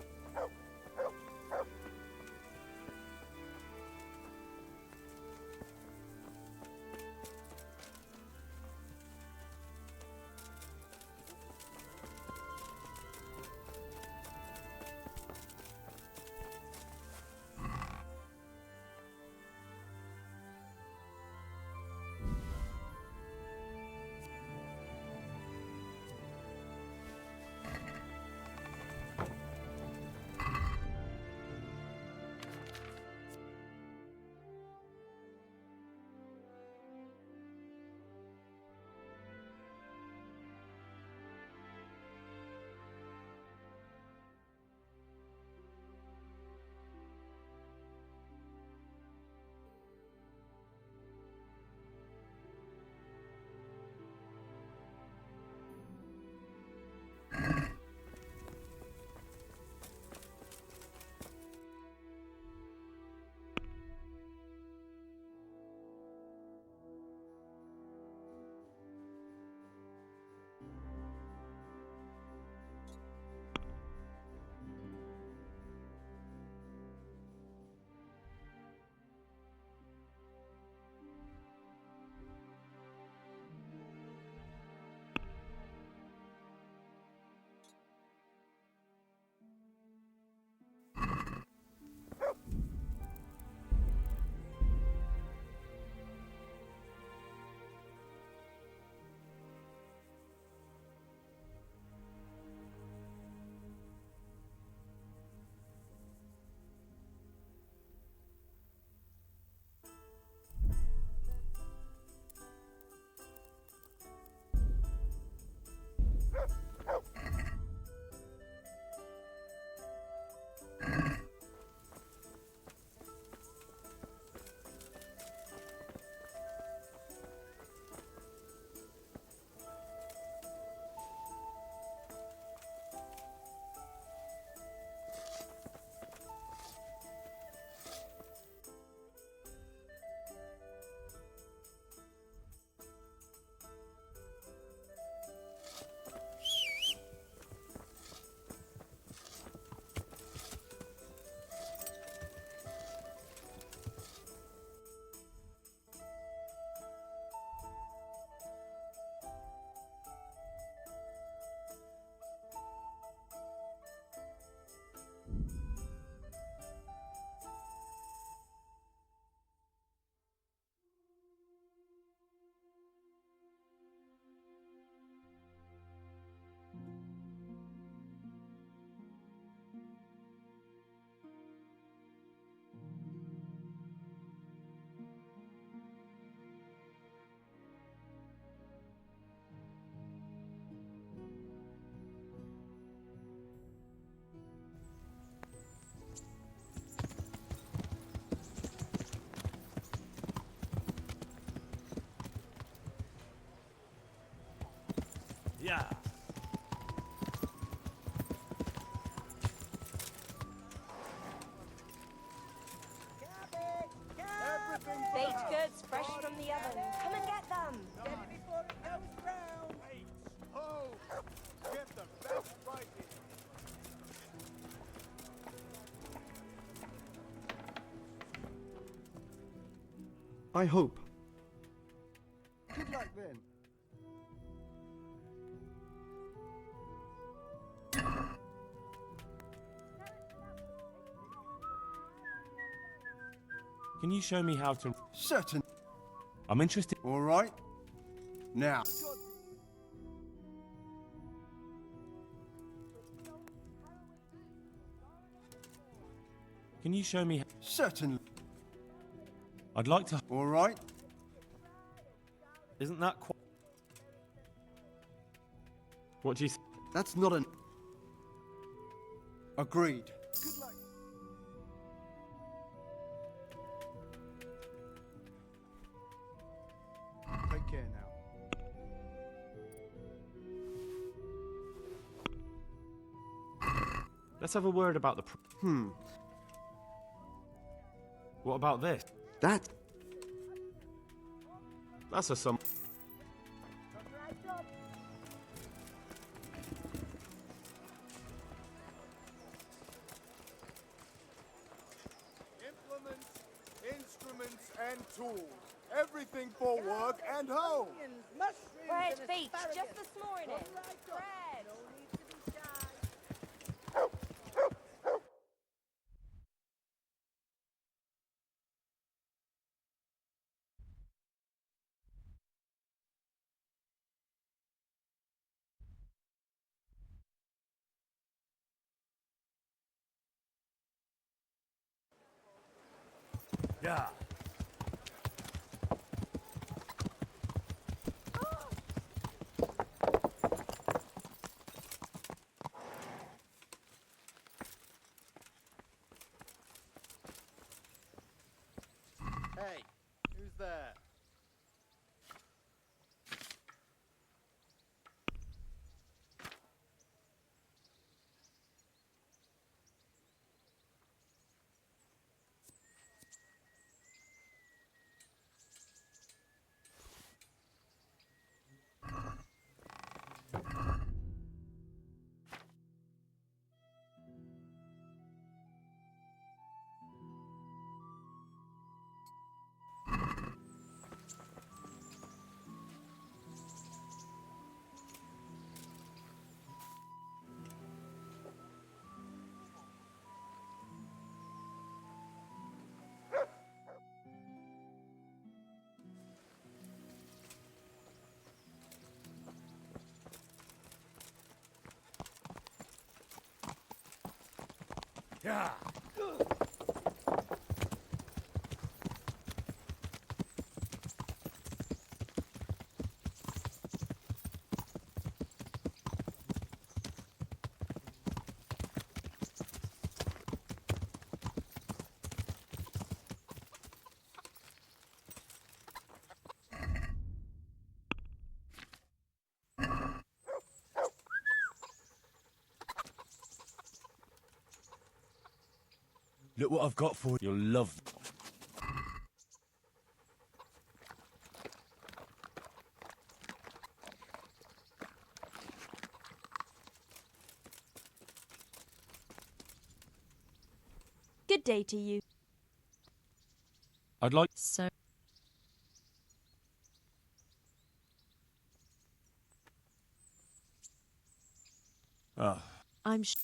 I hope. Good luck then.
Can you show me how to...
Certain.
I'm interested...
All right. Now.
Can you show me...
Certainly.
I'd like to...
All right.
Isn't that quite... What do you...
That's not an... Agreed. Good luck. Take care now.
Let's have a word about the... What about this?
That...
That's a sum...
Implements, instruments, and tools. Everything for work and home.
Bread beach just this morning. Bread.
Yeah.
Hey, who's there?
Yeah.
Look what I've got for you. You'll love...
Good day to you.
I'd like...
So...
Ah.
I'm sure...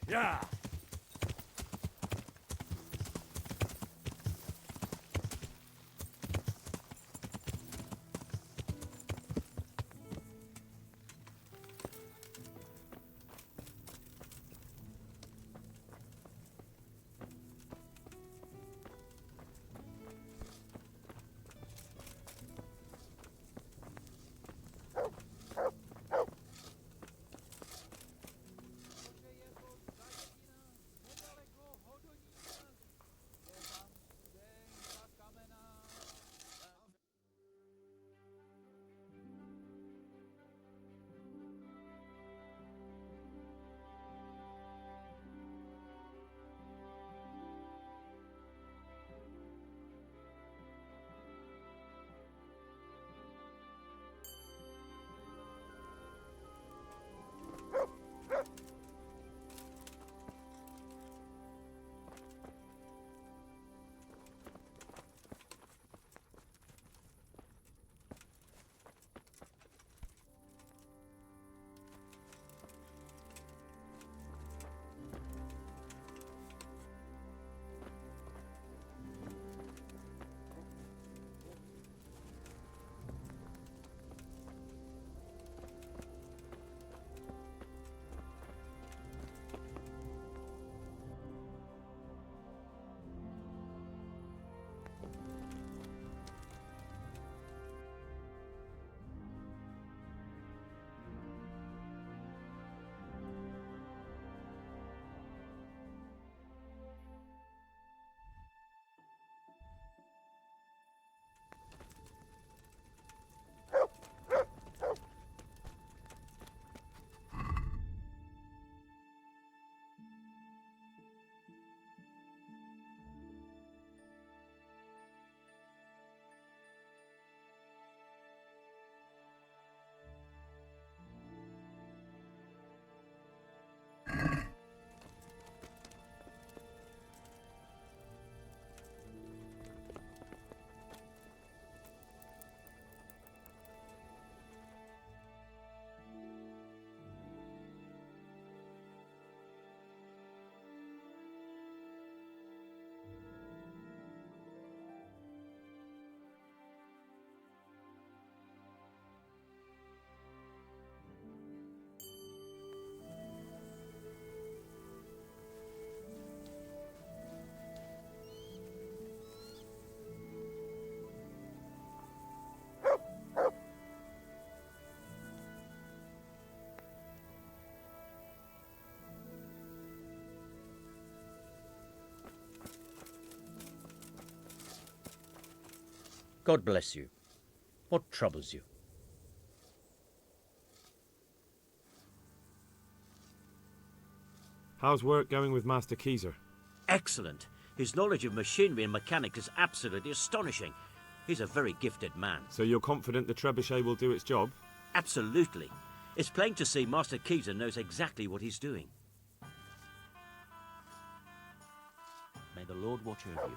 Yeah.
God bless you. What troubles you?
How's work going with Master Keezer?
Excellent. His knowledge of machinery and mechanics is absolutely astonishing. He's a very gifted man.
So you're confident the trebuchet will do its job?
Absolutely. It's plain to see Master Keezer knows exactly what he's doing. May the Lord watch over you.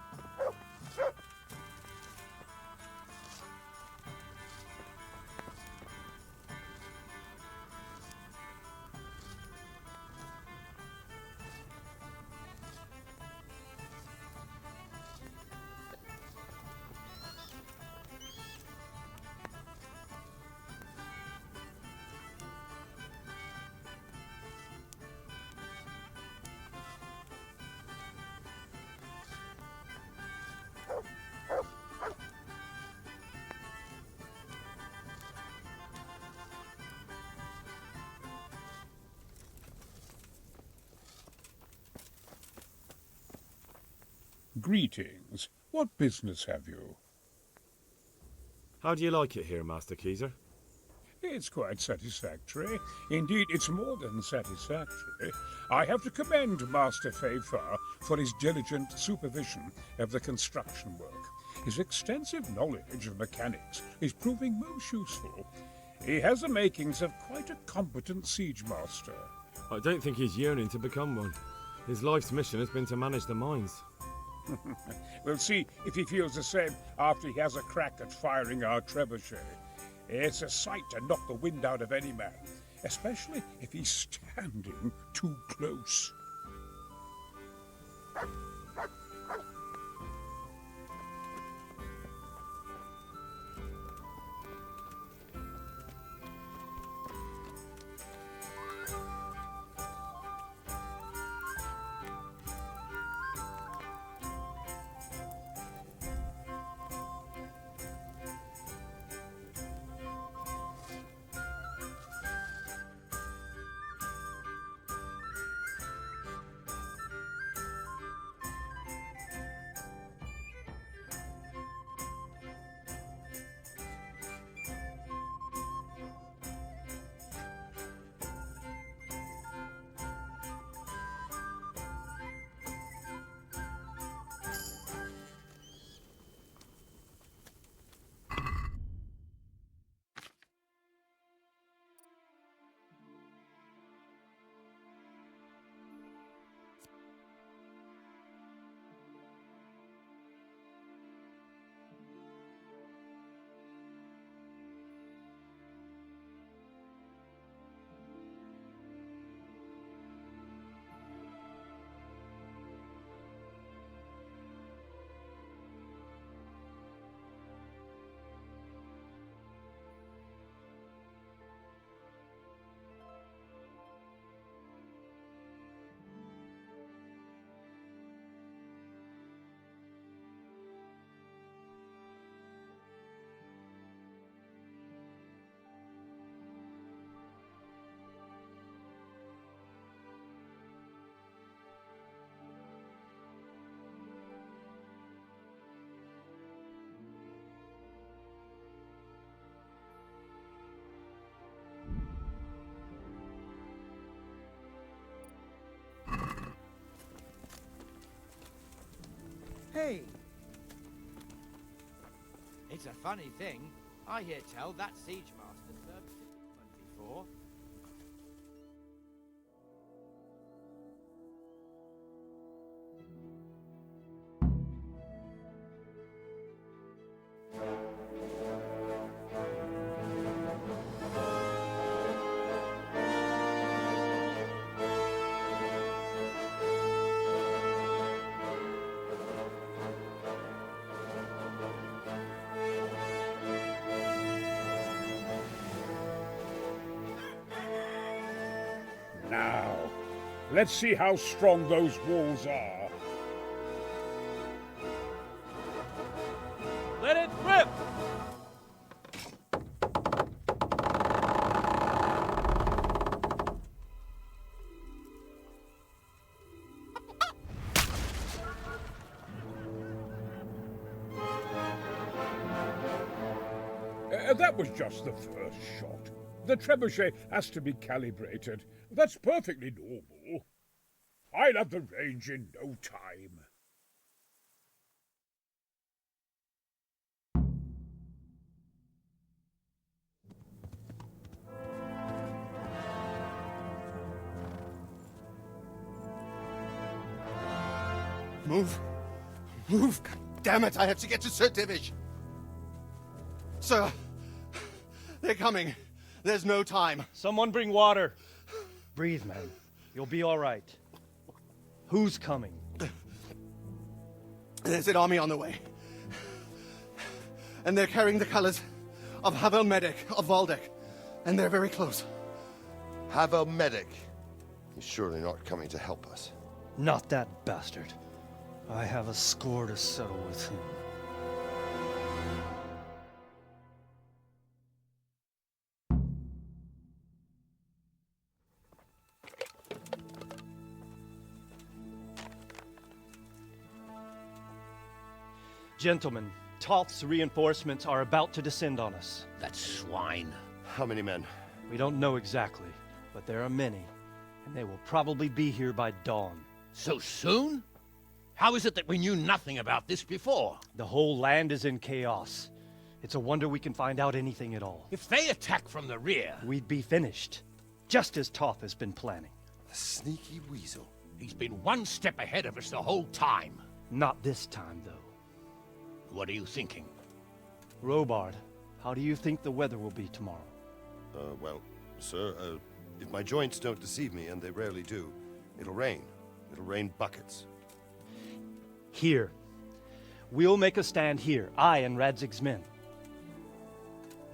Greetings. What business have you?
How do you like it here, Master Keezer?
It's quite satisfactory. Indeed, it's more than satisfactory. I have to commend Master Fayfar for his diligent supervision of the construction work. His extensive knowledge of mechanics is proving most useful. He has the makings of quite a competent siege master.
I don't think he's yearning to become one. His life's mission has been to manage the mines.
We'll see if he feels the same after he has a crack at firing our trebuchet. It's a sight to knock the wind out of any man, especially if he's standing too close.
Hey! It's a funny thing. I hear tell that siege master served Sigismund before.
Now, let's see how strong those walls are.
Let it rip!
That was just the first shot. The trebuchet has to be calibrated. That's perfectly normal. I'll have the range in no time.
Move. Move. God damn it, I have to get to Sir Divish. Sir, they're coming. There's no time.
Someone bring water. Breathe, man. You'll be all right. Who's coming?
There's an army on the way. And they're carrying the colors of Havel Medic of Valdek. And they're very close. Havel Medic? He's surely not coming to help us.
Not that bastard. I have a score to settle with him. Gentlemen, Toth's reinforcements are about to descend on us.
That swine. How many men?
We don't know exactly, but there are many, and they will probably be here by dawn.
So soon? How is it that we knew nothing about this before?
The whole land is in chaos. It's a wonder we can find out anything at all.
If they attack from the rear...
We'd be finished, just as Toth has been planning.
A sneaky weasel.
He's been one step ahead of us the whole time.
Not this time, though.
What are you thinking?
Robard, how do you think the weather will be tomorrow?
Well, sir, if my joints don't deceive me, and they rarely do, it'll rain. It'll rain buckets.
Here. We'll make a stand here, I and Radzig's men.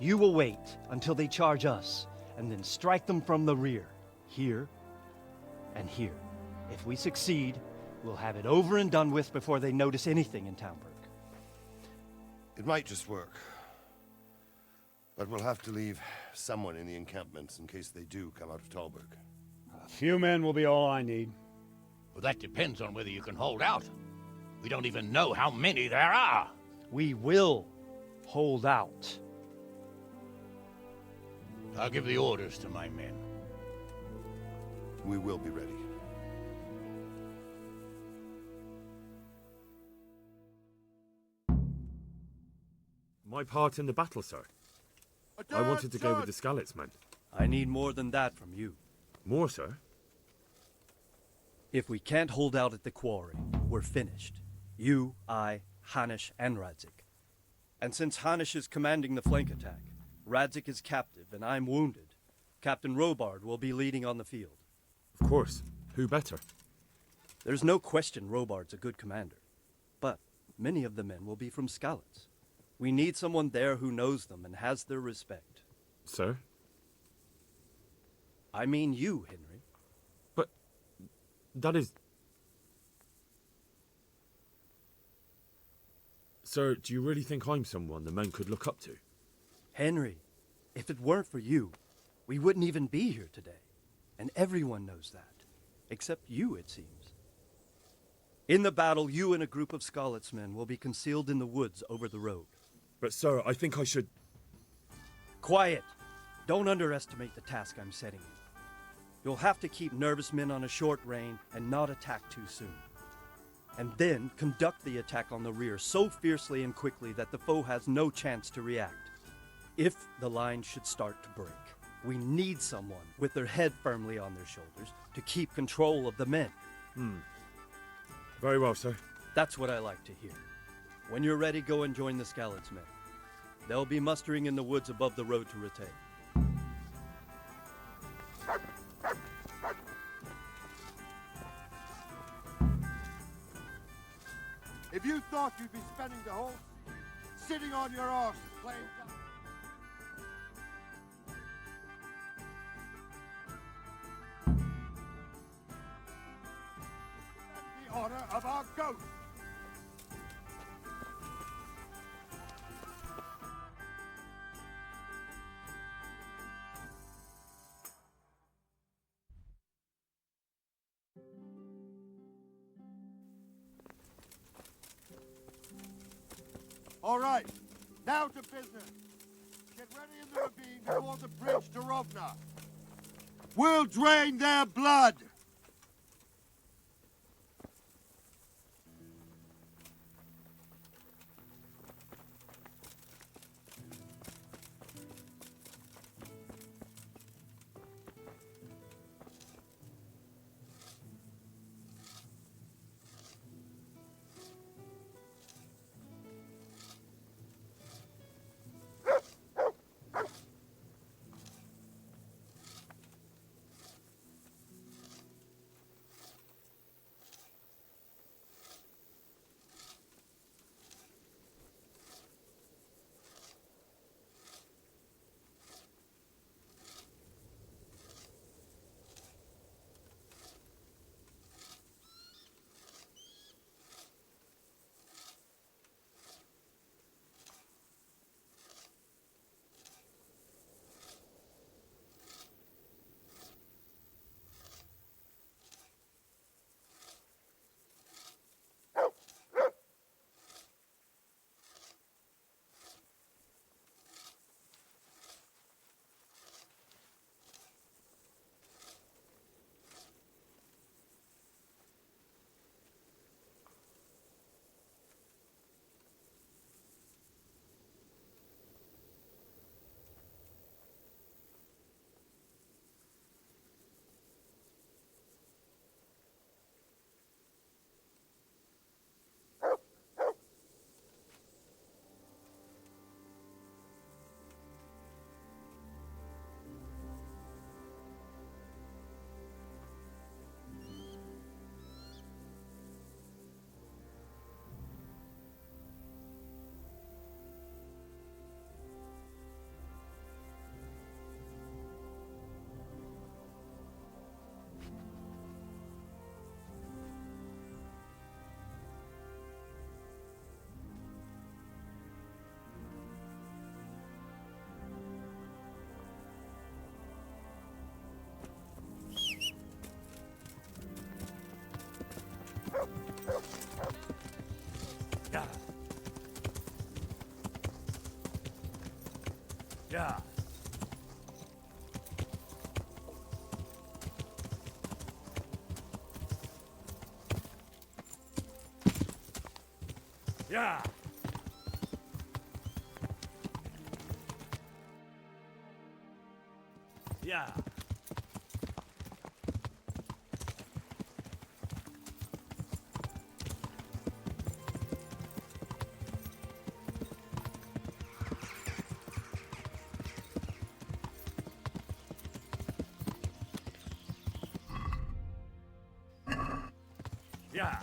You will wait until they charge us, and then strike them from the rear. Here and here. If we succeed, we'll have it over and done with before they notice anything in Talmberg.
It might just work. But we'll have to leave someone in the encampments in case they do come out of Talberg.
A few men will be all I need.
Well, that depends on whether you can hold out. We don't even know how many there are.
We will hold out.
I'll give the orders to my men.
We will be ready.
My part in the battle, sir. I wanted to go with the Skalitz men.
I need more than that from you.
More, sir?
If we can't hold out at the quarry, we're finished. You, I, Hanish, and Radzik. And since Hanish is commanding the flank attack, Radzik is captive and I'm wounded, Captain Robard will be leading on the field.
Of course. Who better?
There's no question Robard's a good commander. But many of the men will be from Skalitz. We need someone there who knows them and has their respect.
Sir?
I mean you, Henry.
But that is... Sir, do you really think I'm someone the men could look up to?
Henry, if it weren't for you, we wouldn't even be here today. And everyone knows that. Except you, it seems. In the battle, you and a group of Skalitz men will be concealed in the woods over the road.
But sir, I think I should...
Quiet! Don't underestimate the task I'm setting you. You'll have to keep nervous men on a short rein and not attack too soon. And then conduct the attack on the rear so fiercely and quickly that the foe has no chance to react. If the line should start to break, we need someone with their head firmly on their shoulders to keep control of the men.
Very well, sir.
That's what I like to hear. When you're ready, go and join the Skalitz men. They'll be mustering in the woods above the road to Ratay.
If you thought you'd be spending the whole sitting on your arse playing the honor of our ghost. All right, now to business. Get Get ready in the ravine before the bridge to Rovna. We'll drain their blood!
Yeah. Yeah. Yeah. Yeah. Yeah.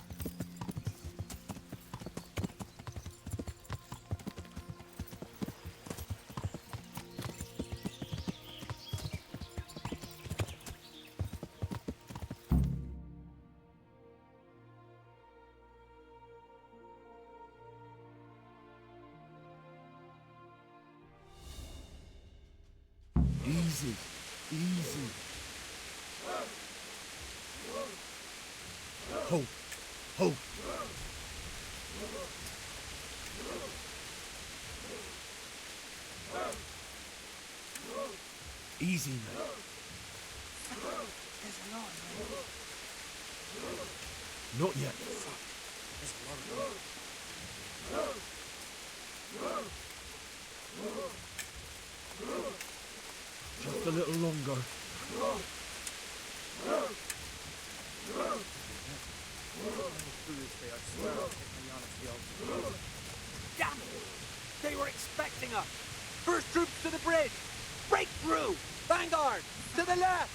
Easy, easy. Hope, hope. Easy now.
There's a lot, man.
Not yet.
Fuck. There's a lot of them.
Just a little longer.
Damn it! They were expecting us! First troops to the bridge! Break through! Vanguard! To the left!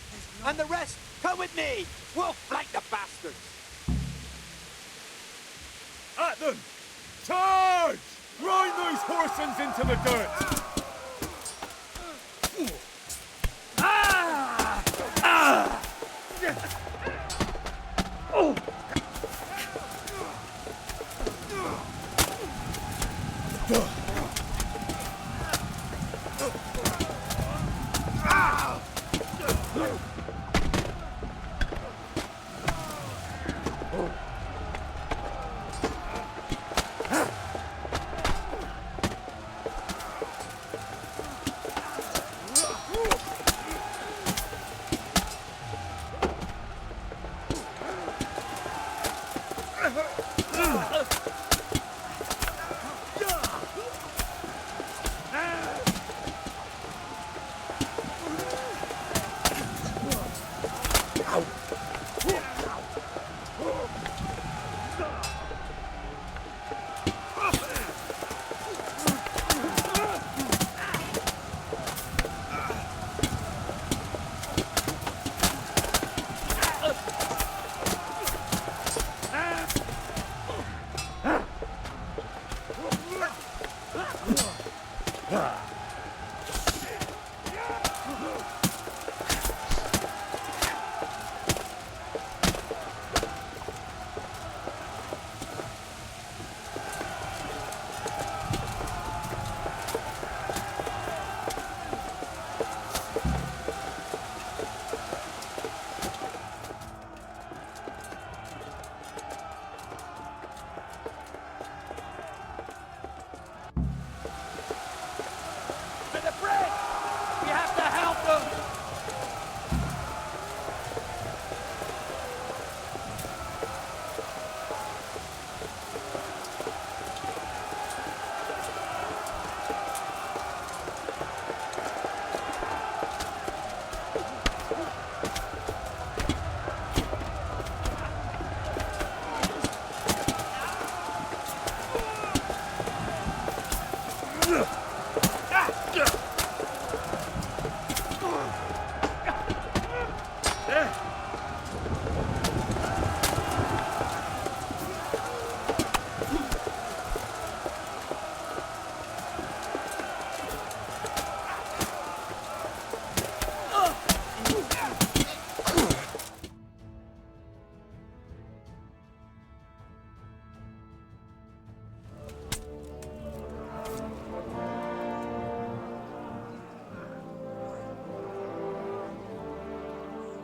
And the rest, come with me! We'll flank the bastards!
At them! Charge! Grind those horsens into the dirt!
Ah! Ah! Oh!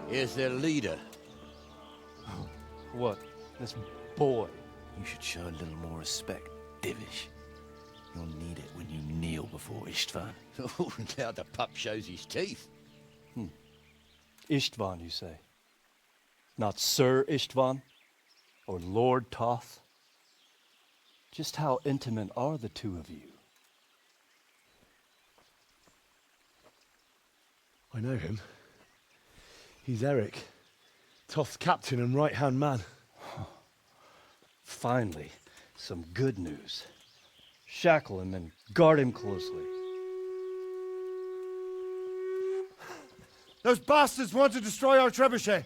Here's their leader.
What? This boy?
You should show a little more respect, Divish. You'll need it when you kneel before Istvan. Oh, now the pup shows his teeth.
Istvan, you say? Not Sir Istvan? Or Lord Toth? Just how intimate are the two of you?
I know him. He's Eric, Toth's captain and right-hand man.
Finally, some good news. Shackle him and guard him closely.
Those bastards want to destroy our trebuchet.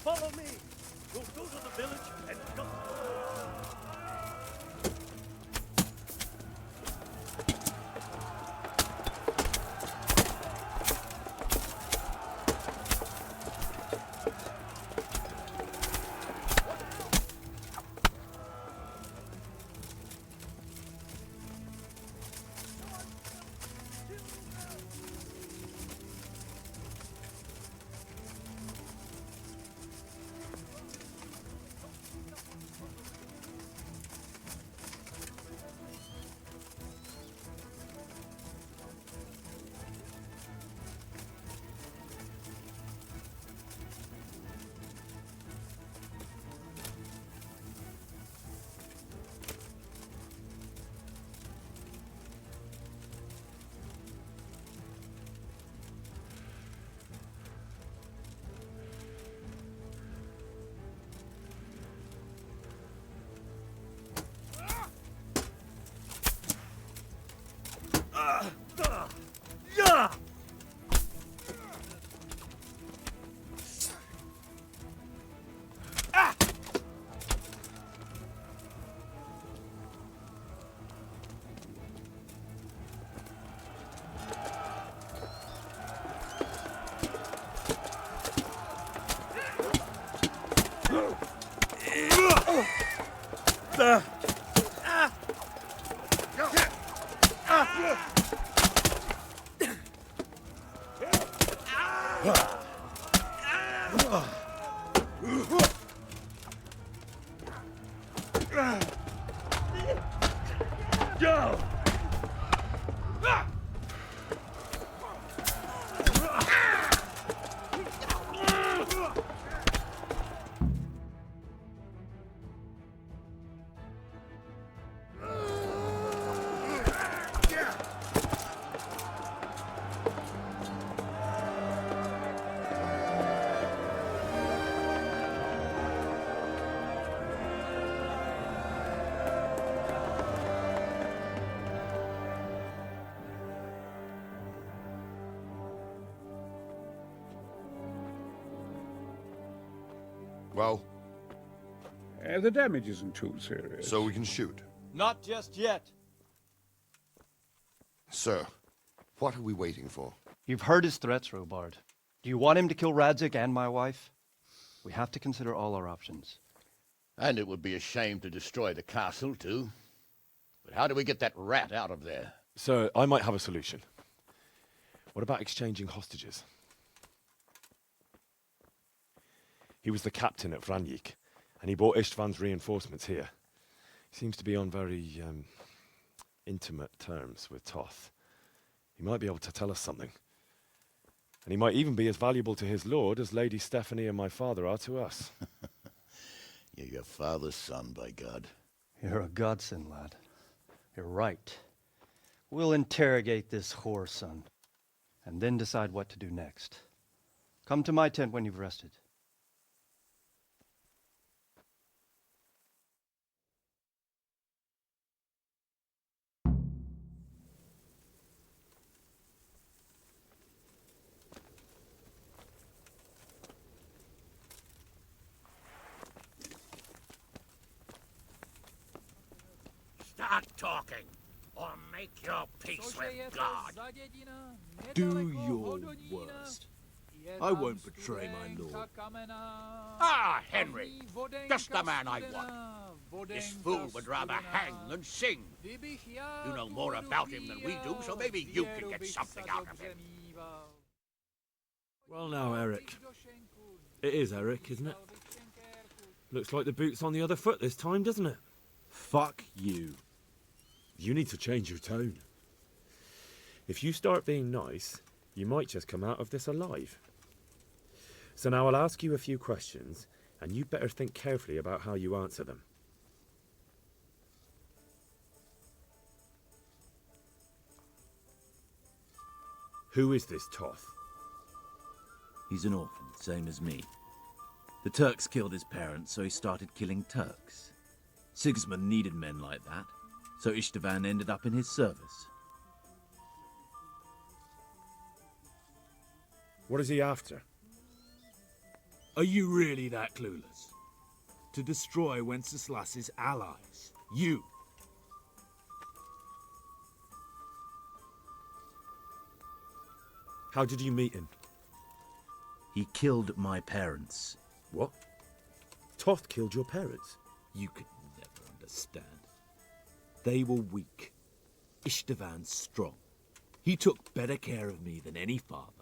Follow me. We'll go to the village and dump.
Well?
The damage isn't too serious.
So we can shoot.
Not just yet.
Sir, what are we waiting for?
You've heard his threats, Robard. Do you want him to kill Radzig and my wife? We have to consider all our options.
And it would be a shame to destroy the castle, too. But how do we get that rat out of there?
Sir, I might have a solution. What about exchanging hostages? He was the captain at Vranjik, and he brought Istvan's reinforcements here. He seems to be on very, intimate terms with Toth. He might be able to tell us something. And he might even be as valuable to his lord as Lady Stephanie and my father are to us.
You're your father's son, by God.
You're a godsend, lad. You're right. We'll interrogate this whore, son, and then decide what to do next. Come to my tent when you've rested.
Start talking, or make your peace with God.
Do your worst. I won't betray my lord.
Ah, Henry, just the man I want. This fool would rather hang than sing. You know more about him than we do, so maybe you can get something out of him.
Well now, Eric. It is Eric, isn't it? Looks like the boot's on the other foot this time, doesn't it?
Fuck you.
You need to change your tone. If you start being nice, you might just come out of this alive. So now I'll ask you a few questions, and you better think carefully about how you answer them. Who is this Toth?
He's an orphan, same as me. The Turks killed his parents, so he started killing Turks. Sigismund needed men like that, so Istvan ended up in his service.
What is he after?
Are you really that clueless? To destroy Wenceslas's allies. You.
How did you meet him?
He killed my parents.
What? Toth killed your parents?
You could never understand. They were weak. Istvan strong. He took better care of me than any father.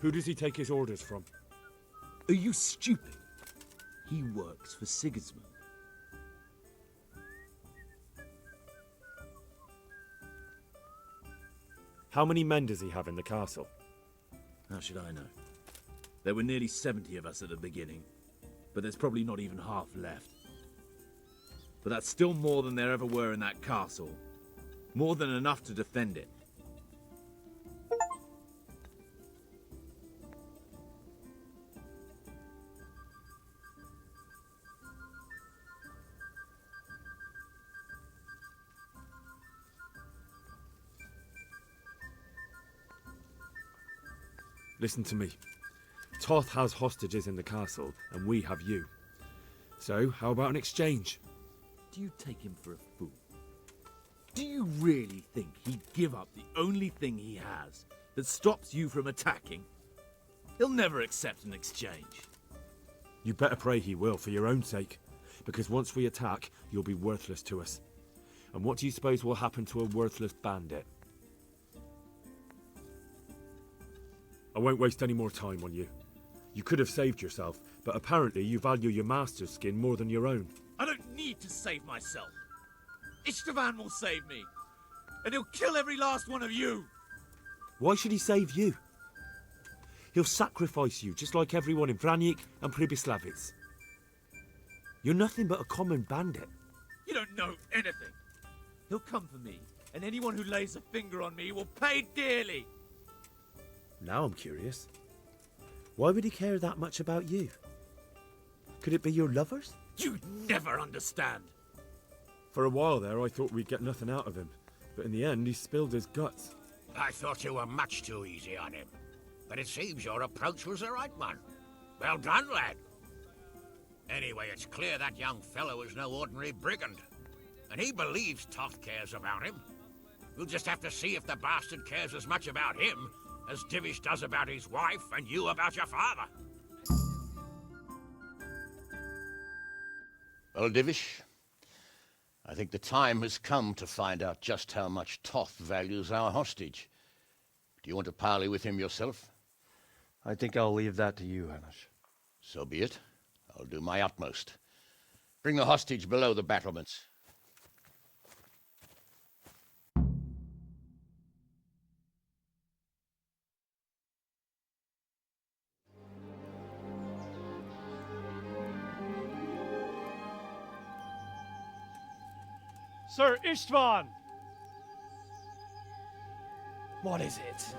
Who does he take his orders from?
Are you stupid? He works for Sigismund.
How many men does he have in the castle?
How should I know? There were nearly 70 of us at the beginning, but there's probably not even half left. But that's still more than there ever were in that castle. More than enough to defend it.
Listen to me. Toth has hostages in the castle, and we have you. So, how about an exchange?
Do you take him for a fool? Do you really think he'd give up the only thing he has that stops you from attacking? He'll never accept an exchange.
You better pray he will, for your own sake. Because once we attack, you'll be worthless to us. And what do you suppose will happen to a worthless bandit? I won't waste any more time on you. You could have saved yourself, but apparently you value your master's skin more than your own.
I don't need to save myself. Istvan will save me. And he'll kill every last one of you.
Why should he save you? He'll sacrifice you, just like everyone in Vranyik and Pribyslavitz. You're nothing but a common bandit.
You don't know anything. He'll come for me, and anyone who lays a finger on me will pay dearly.
Now I'm curious. Why would he care that much about you? Could it be your lovers?
You'd never understand.
For a while there, I thought we'd get nothing out of him. But in the end, he spilled his guts.
I thought you were much too easy on him. But it seems your approach was the right one. Well done, lad. Anyway, it's clear that young fellow is no ordinary brigand. And he believes Toth cares about him. We'll just have to see if the bastard cares as much about him as Divish does about his wife and you about your father.
Well, Divish, I think the time has come to find out just how much Toth values our hostage. Do you want to parley with him yourself?
I think I'll leave that to you, Hanish.
So be it. I'll do my utmost. Bring the hostage below the battlements.
Sir Istvan!
What is it?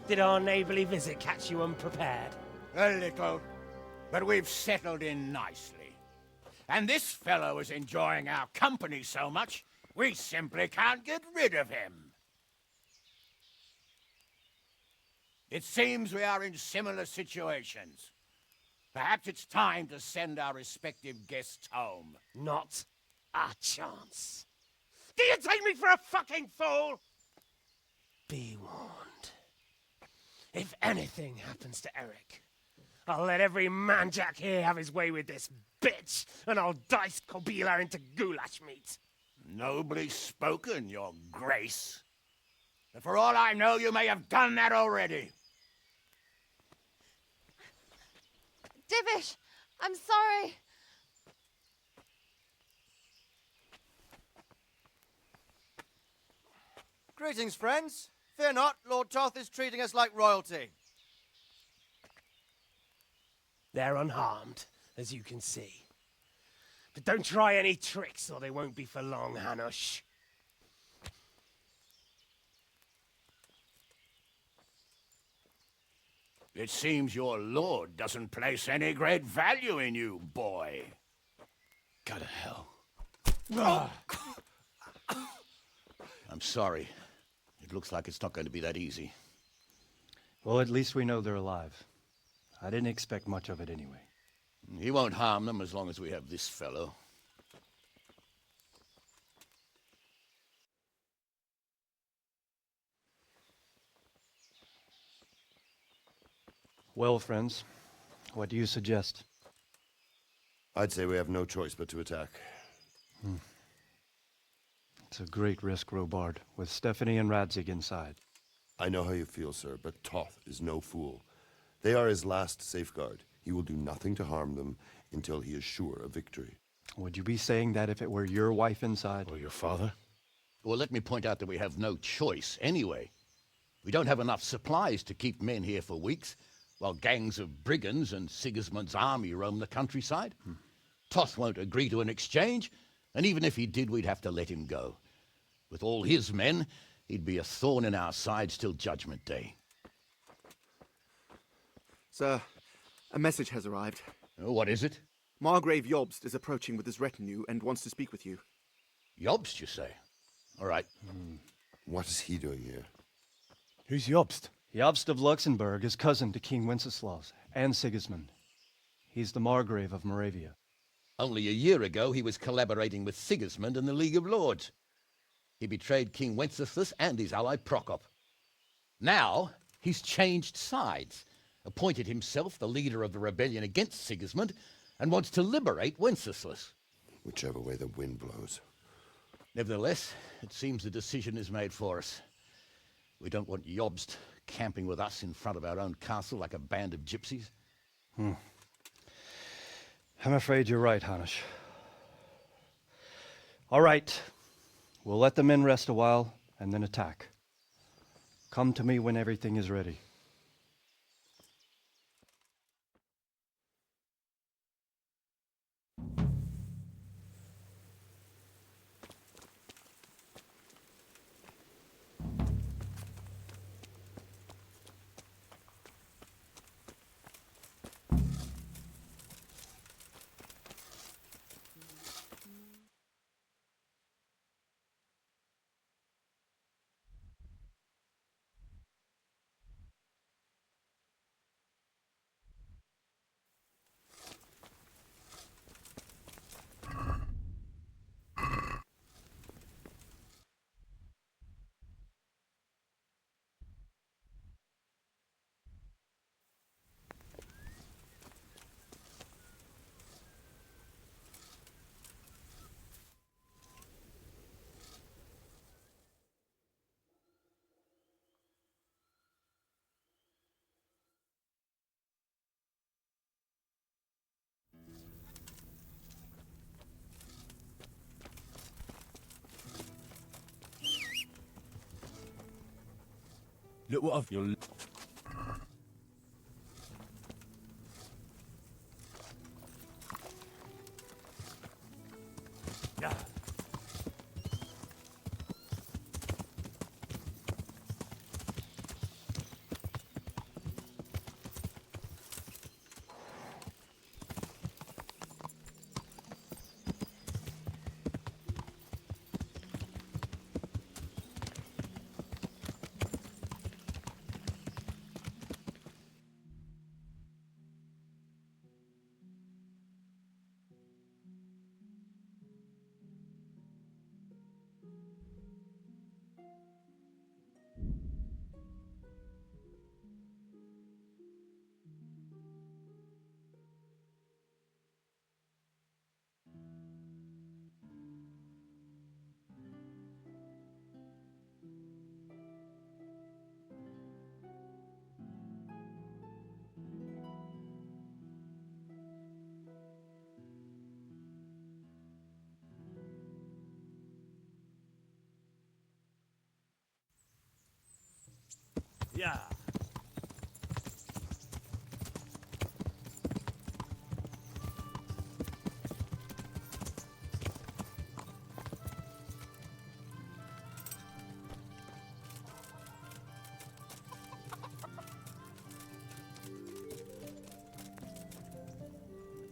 Did our neighborly visit catch you unprepared?
A little, but we've settled in nicely. And this fellow is enjoying our company so much, we simply can't get rid of him. It seems we are in similar situations. Perhaps it's time to send our respective guests home.
Not a chance. Do you take me for a fucking fool? Be warned. If anything happens to Eric, I'll let every manjack here have his way with this bitch, and I'll dice Kobila into goulash meat.
Nobly spoken, your grace. But for all I know, you may have done that already.
Divish, I'm sorry.
Greetings, friends. Fear not, Lord Toth is treating us like royalty.
They're unharmed, as you can see. But don't try any tricks, or they won't be for long, Hanush.
It seems your lord doesn't place any great value in you, boy.
Go to hell. I'm sorry. It looks like it's not going to be that easy.
Well, at least we know they're alive. I didn't expect much of it anyway.
He won't harm them as long as we have this fellow.
Well, friends, what do you suggest?
I'd say we have no choice but to attack.
It's a great risk, Robard, with Stephanie and Radzig inside.
I know how you feel, sir, but Toth is no fool. They are his last safeguard. He will do nothing to harm them until he is sure of victory.
Would you be saying that if it were your wife inside?
Or your father?
Well, let me point out that we have no choice anyway. We don't have enough supplies to keep men here for weeks, while gangs of brigands and Sigismund's army roam the countryside. Toth won't agree to an exchange, and even if he did, we'd have to let him go. With all his men, he'd be a thorn in our sides till Judgment Day.
Sir, a message has arrived.
Oh, what is it?
Margrave Jobst is approaching with his retinue and wants to speak with you.
Jobst, you say? All right.
What is he doing here?
Who's Jobst?
Jobst of Luxembourg is cousin to King Wenceslaus and Sigismund. He's the Margrave of Moravia.
Only a year ago, he was collaborating with Sigismund and the League of Lords. He betrayed King Wenceslas and his ally Prokop. Now, he's changed sides, appointed himself the leader of the rebellion against Sigismund, and wants to liberate Wenceslas.
Whichever way the wind blows.
Nevertheless, it seems the decision is made for us. We don't want Jobst camping with us in front of our own castle like a band of gypsies.
I'm afraid you're right, Hanish. All right. We'll let the men rest a while and then attack. Come to me when everything is ready.
Look what I've... You're... Yeah. Yeah.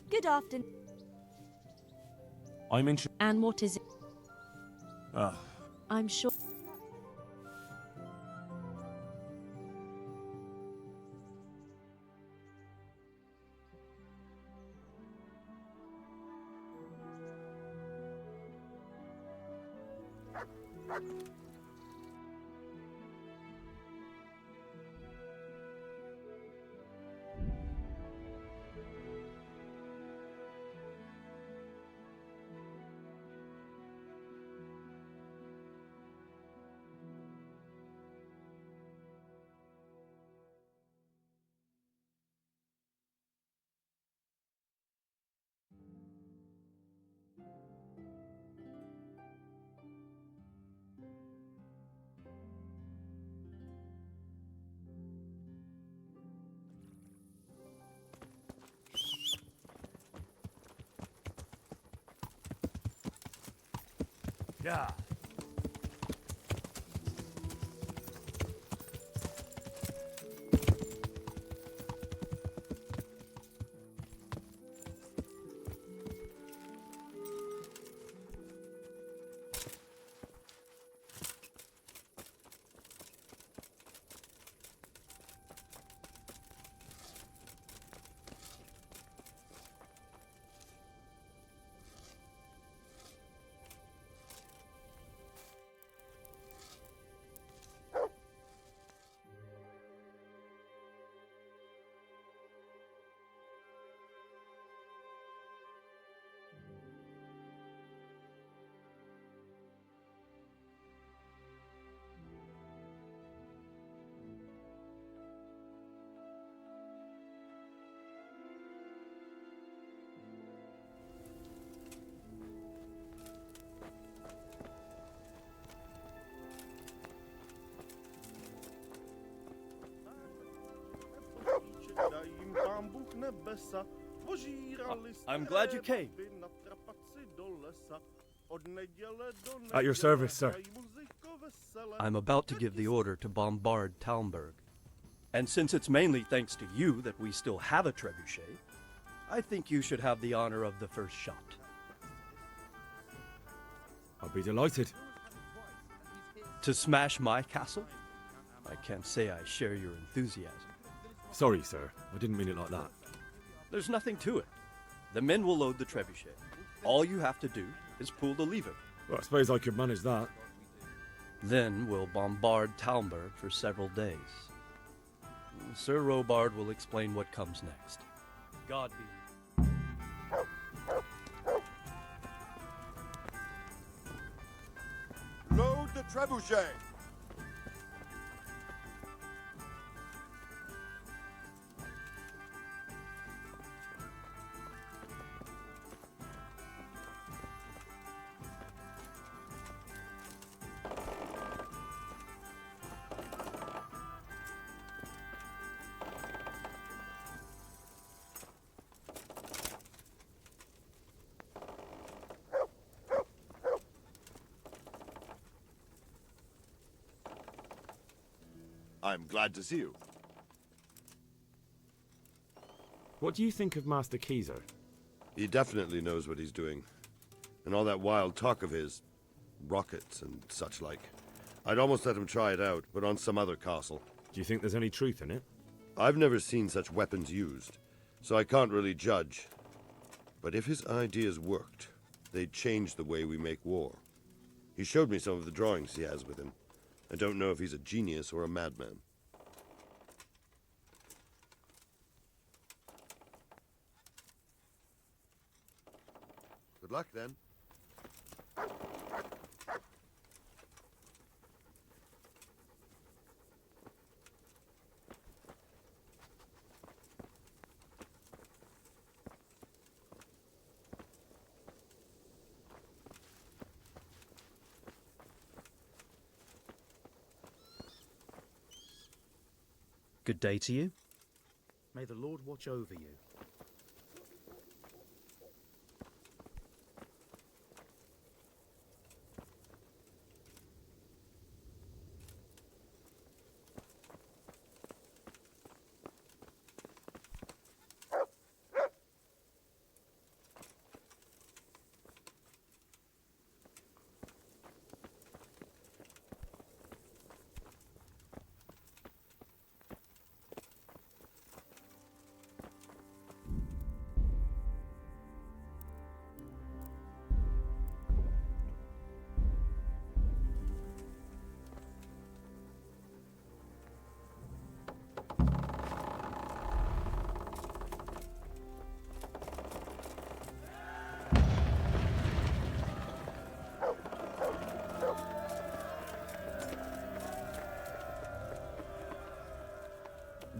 Good afternoon.
I'm interested.
And what is it?
Ah,
I'm sure.
Yeah.
I'm glad you came.
At your service, sir.
I'm about to give the order to bombard Talmberg. And since it's mainly thanks to you that we still have a trebuchet, I think you should have the honor of the first shot.
I'll be delighted.
To smash my castle? I can't say I share your enthusiasm.
Sorry, sir. I didn't mean it like that.
There's nothing to it. The men will load the trebuchet. All you have to do is pull the lever.
Well, I suppose I could manage that.
Then we'll bombard Talmberg for several days. Sir Robard will explain what comes next. God be.
Load the trebuchet.
I'm glad to see you.
What do you think of Master Keyser?
He definitely knows what he's doing. And all that wild talk of his, rockets and such like. I'd almost let him try it out, but on some other castle.
Do you think there's any truth in it?
I've never seen such weapons used, so I can't really judge. But if his ideas worked, they'd change the way we make war. He showed me some of the drawings he has with him. I don't know if he's a genius or a madman. Good luck, then.
Good day to you.
May the Lord watch over you.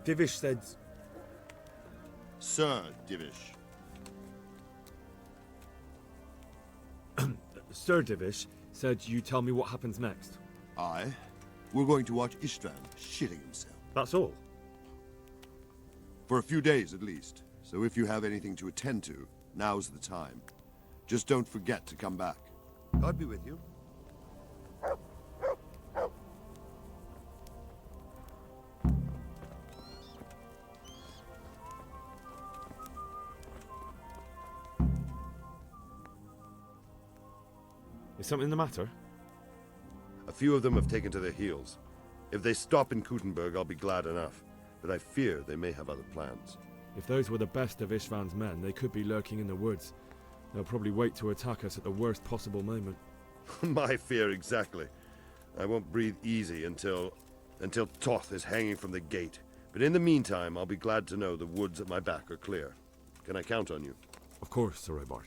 Divish said...
Sir Divish.
Sir Divish said you tell me what happens next.
Aye. We're going to watch Istvan shitting himself.
That's all?
For a few days, at least. So if you have anything to attend to, now's the time. Just don't forget to come back.
God be with you.
Is something the matter?
A few of them have taken to their heels. If they stop in Kuttenberg, I'll be glad enough. But I fear they may have other plans.
If those were the best of Istvan's men, they could be lurking in the woods. They'll probably wait to attack us at the worst possible moment.
My fear exactly. I won't breathe easy until Toth is hanging from the gate. But in the meantime, I'll be glad to know the woods at my back are clear. Can I count on you?
Of course, Sir Robart.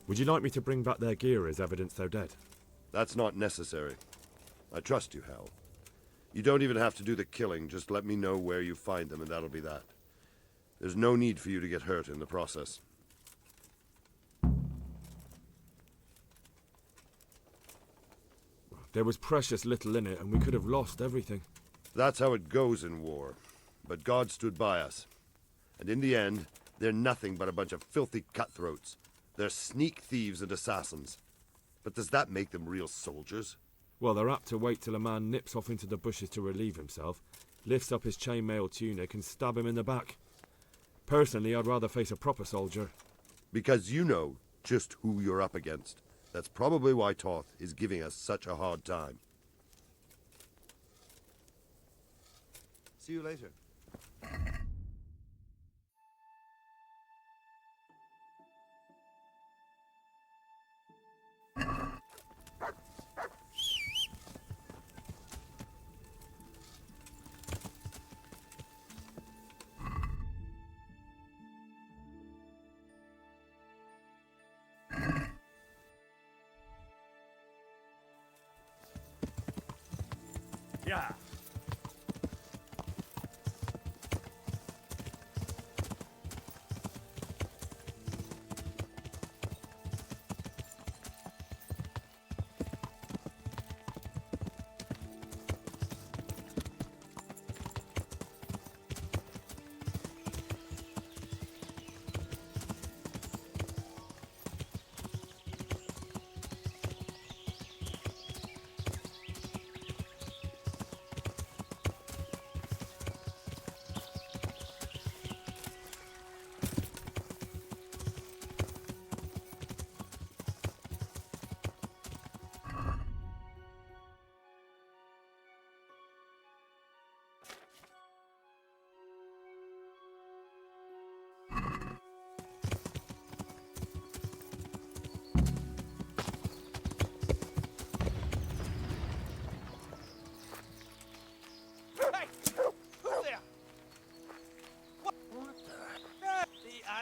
Would you like me to bring back their gear as evidence they're dead?
That's not necessary. I trust you, Hal. You don't even have to do the killing, just let me know where you find them and that'll be that. There's no need for you to get hurt in the process.
There was precious little in it, and we could have lost everything.
That's how it goes in war. But God stood by us. And in the end, they're nothing but a bunch of filthy cutthroats. They're sneak thieves and assassins. But does that make them real soldiers?
Well, they're apt to wait till a man nips off into the bushes to relieve himself, lifts up his chainmail tunic and stab him in the back. Personally, I'd rather face a proper soldier.
Because you know just who you're up against. That's probably why Toth is giving us such a hard time. See you later.
Yeah.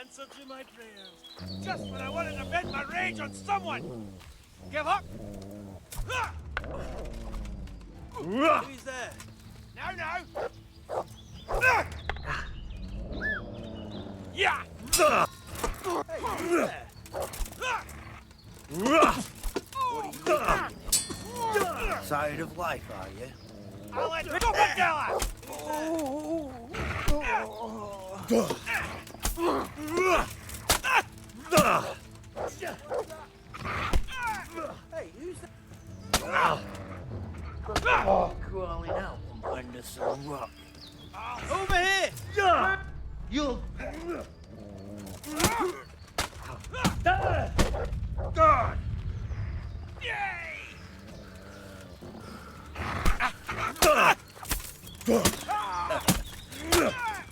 Answer to my prayers. Just when I wanted to vent my rage on someone! Give up! Who's there? No! Yeah! Hey, who's there? What are you Tired of life, are you? I'll let you go, Mandela! Hey, who's that? Crawling out from under some rock. Over here! You'll... God!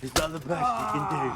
Is that the best you can do?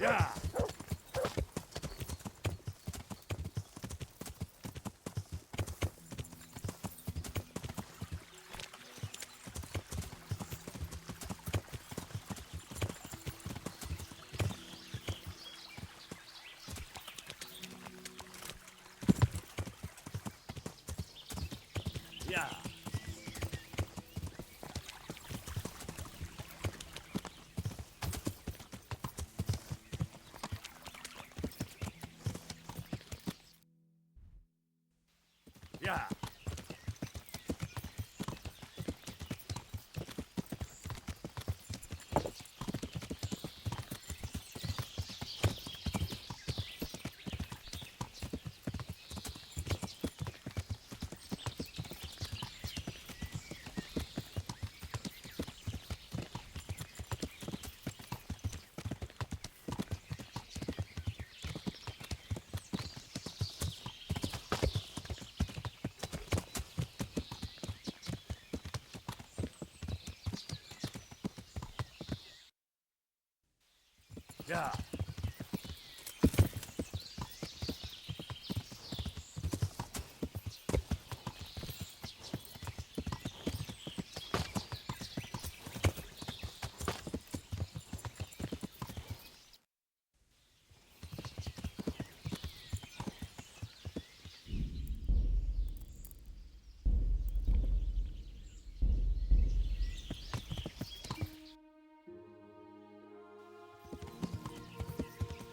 Yeah. Yeah. Yeah. Yeah.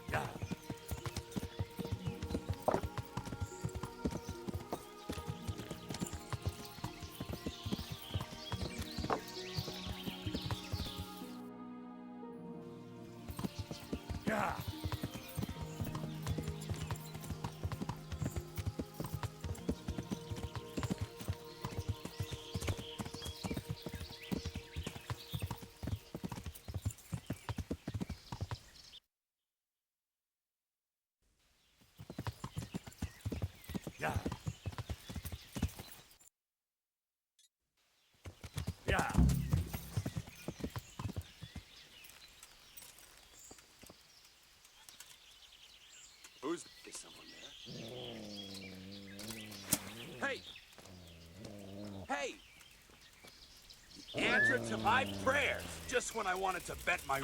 Yeah. Yeah. Yeah. Yeah.
Who's... Is someone there? Hey! Hey! Answer to my prayers, just when I wanted to bet my...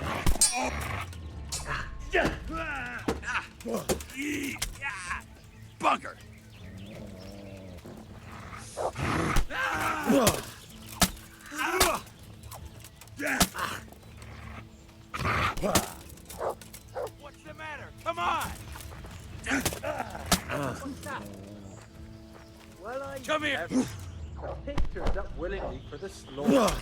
Bugger! What's the matter? Come on!
Well, I
Come here!
take turned up willingly for the slaughter.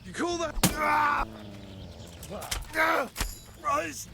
You call that... Rise!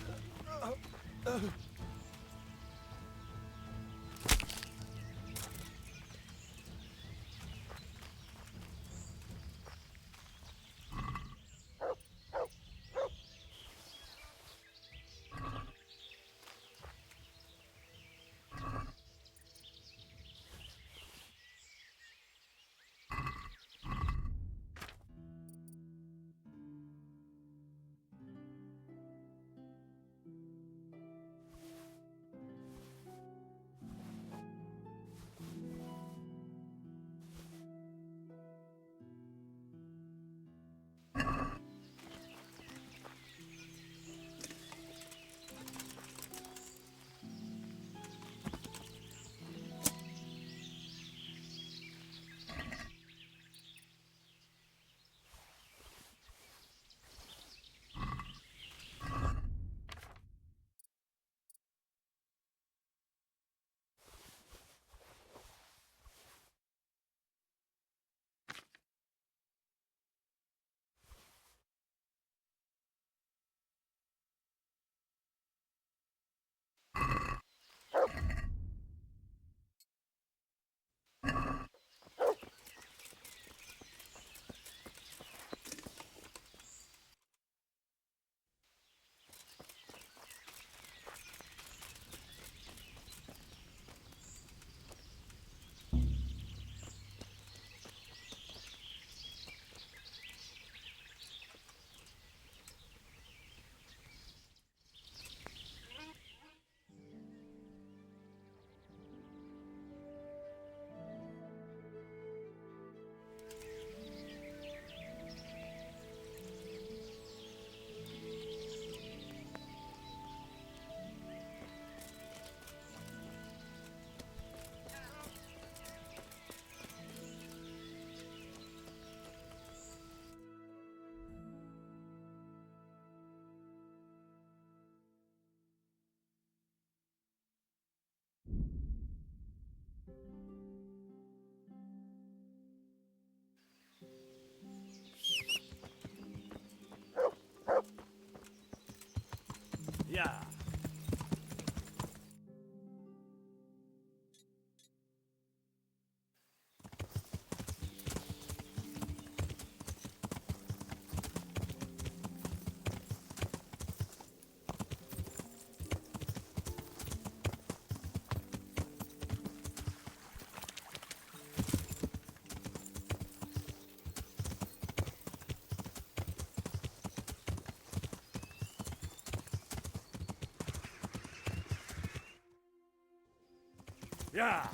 Yeah.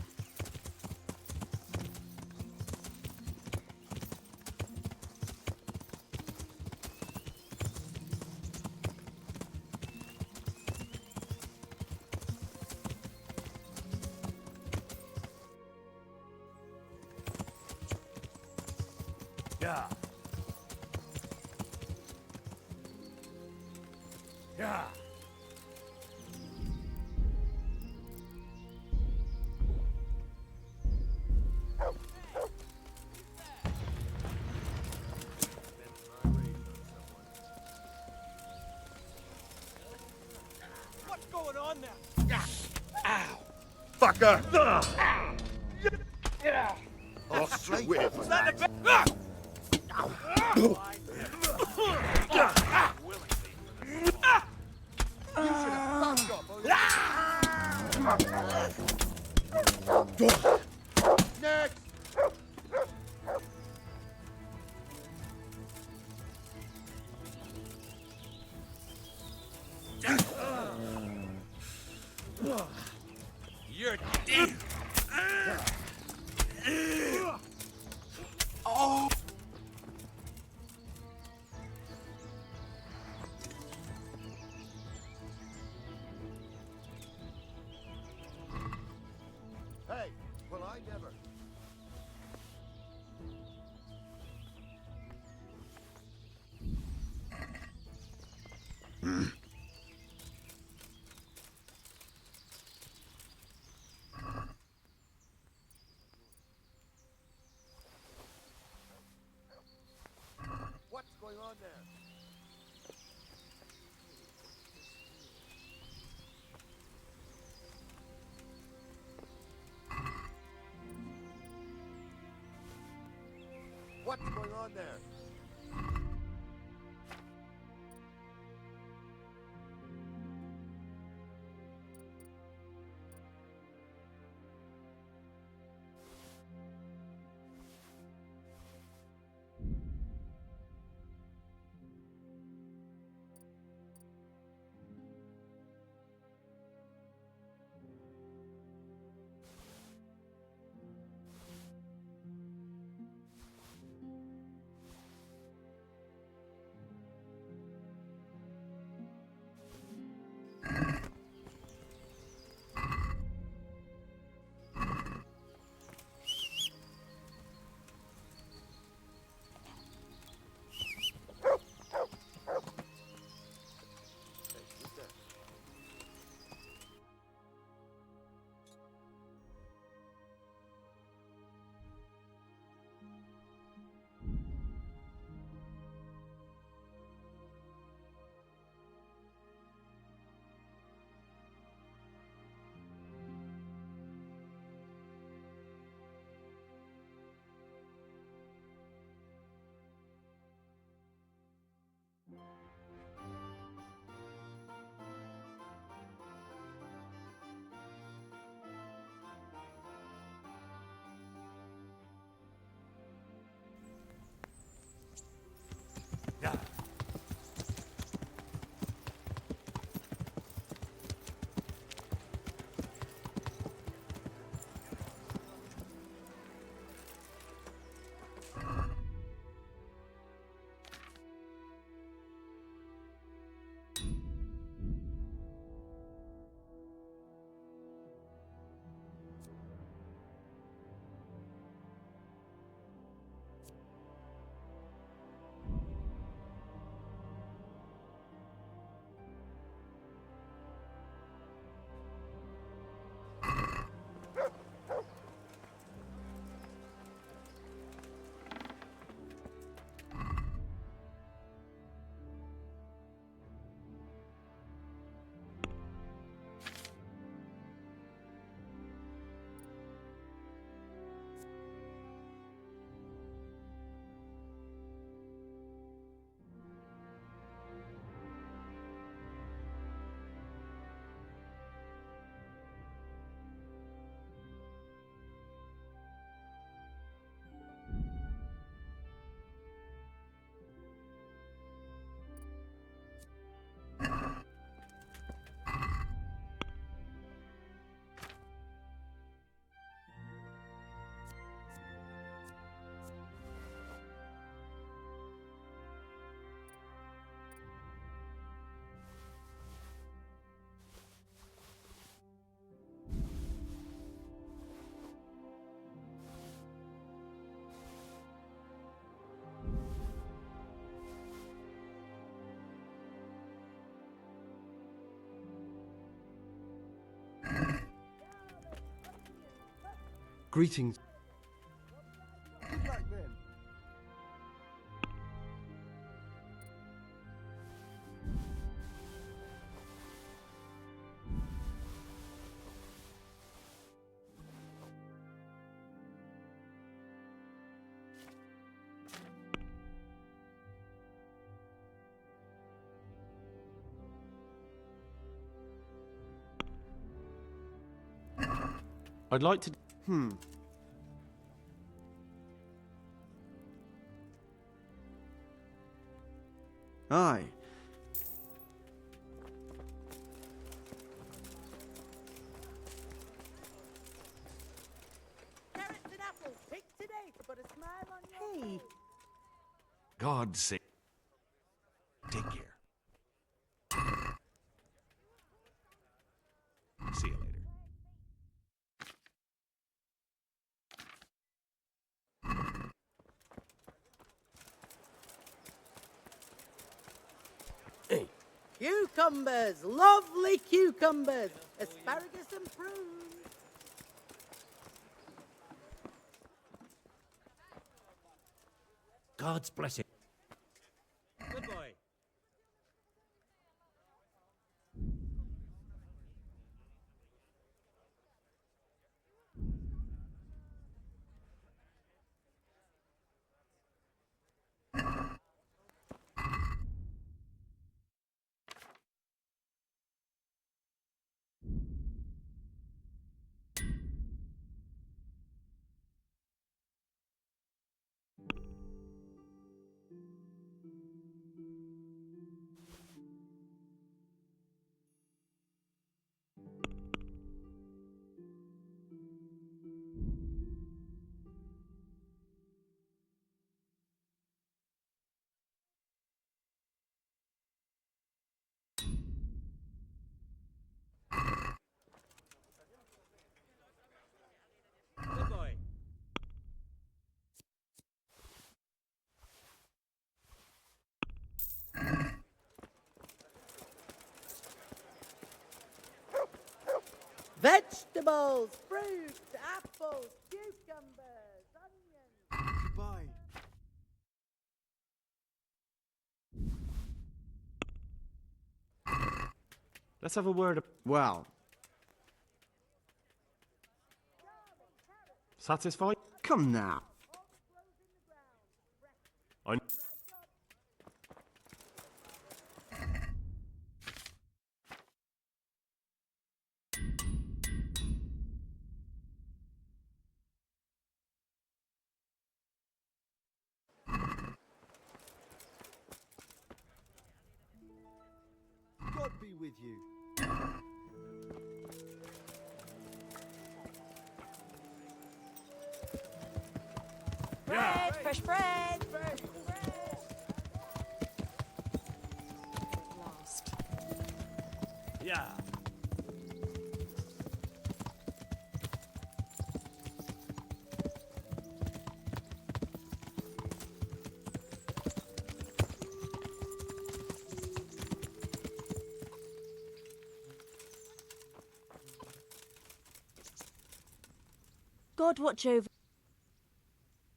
Yeah. Yeah.
What's going on there?
Ow! Fucker!
Yeah.
Oh, straight with.
Is that the
Next!
You're dead. Oh.
Hey, well, I never. What's going on there? What's going on there?
Greetings. Good luck then.
I'd like to.
Aye.
Carrots and apples picked today to put a smile on your face.
God's sake. Take care. See you later.
Cucumbers, lovely cucumbers, asparagus and prunes.
God's blessing.
Good boy. Good boy.
Vegetables, fruit, apples, cucumbers, onions.
Goodbye.
Let's have a word.
Well,
Satisfied?
come now.
I.
God be with you.
Bread, fresh bread. Lost.
Yeah.
God watch over.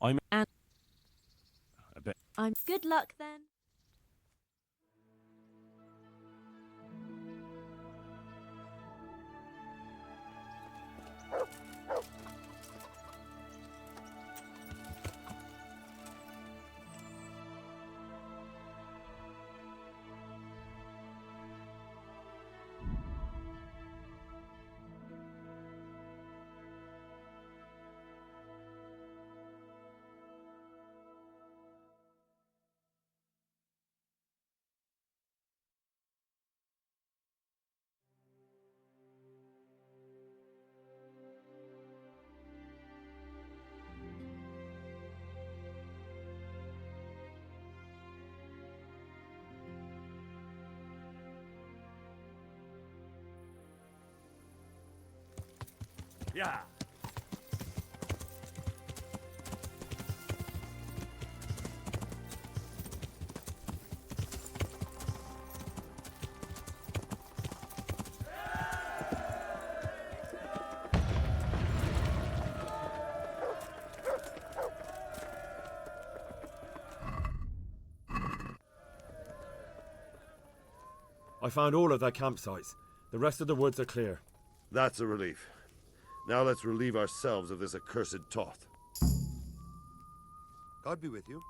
I'm.
And
A bit.
I'm good luck then.
Yeah.
I found all of their campsites. The rest of the woods are clear.
That's a relief. Now let's relieve ourselves of this accursed Toth. God be with you.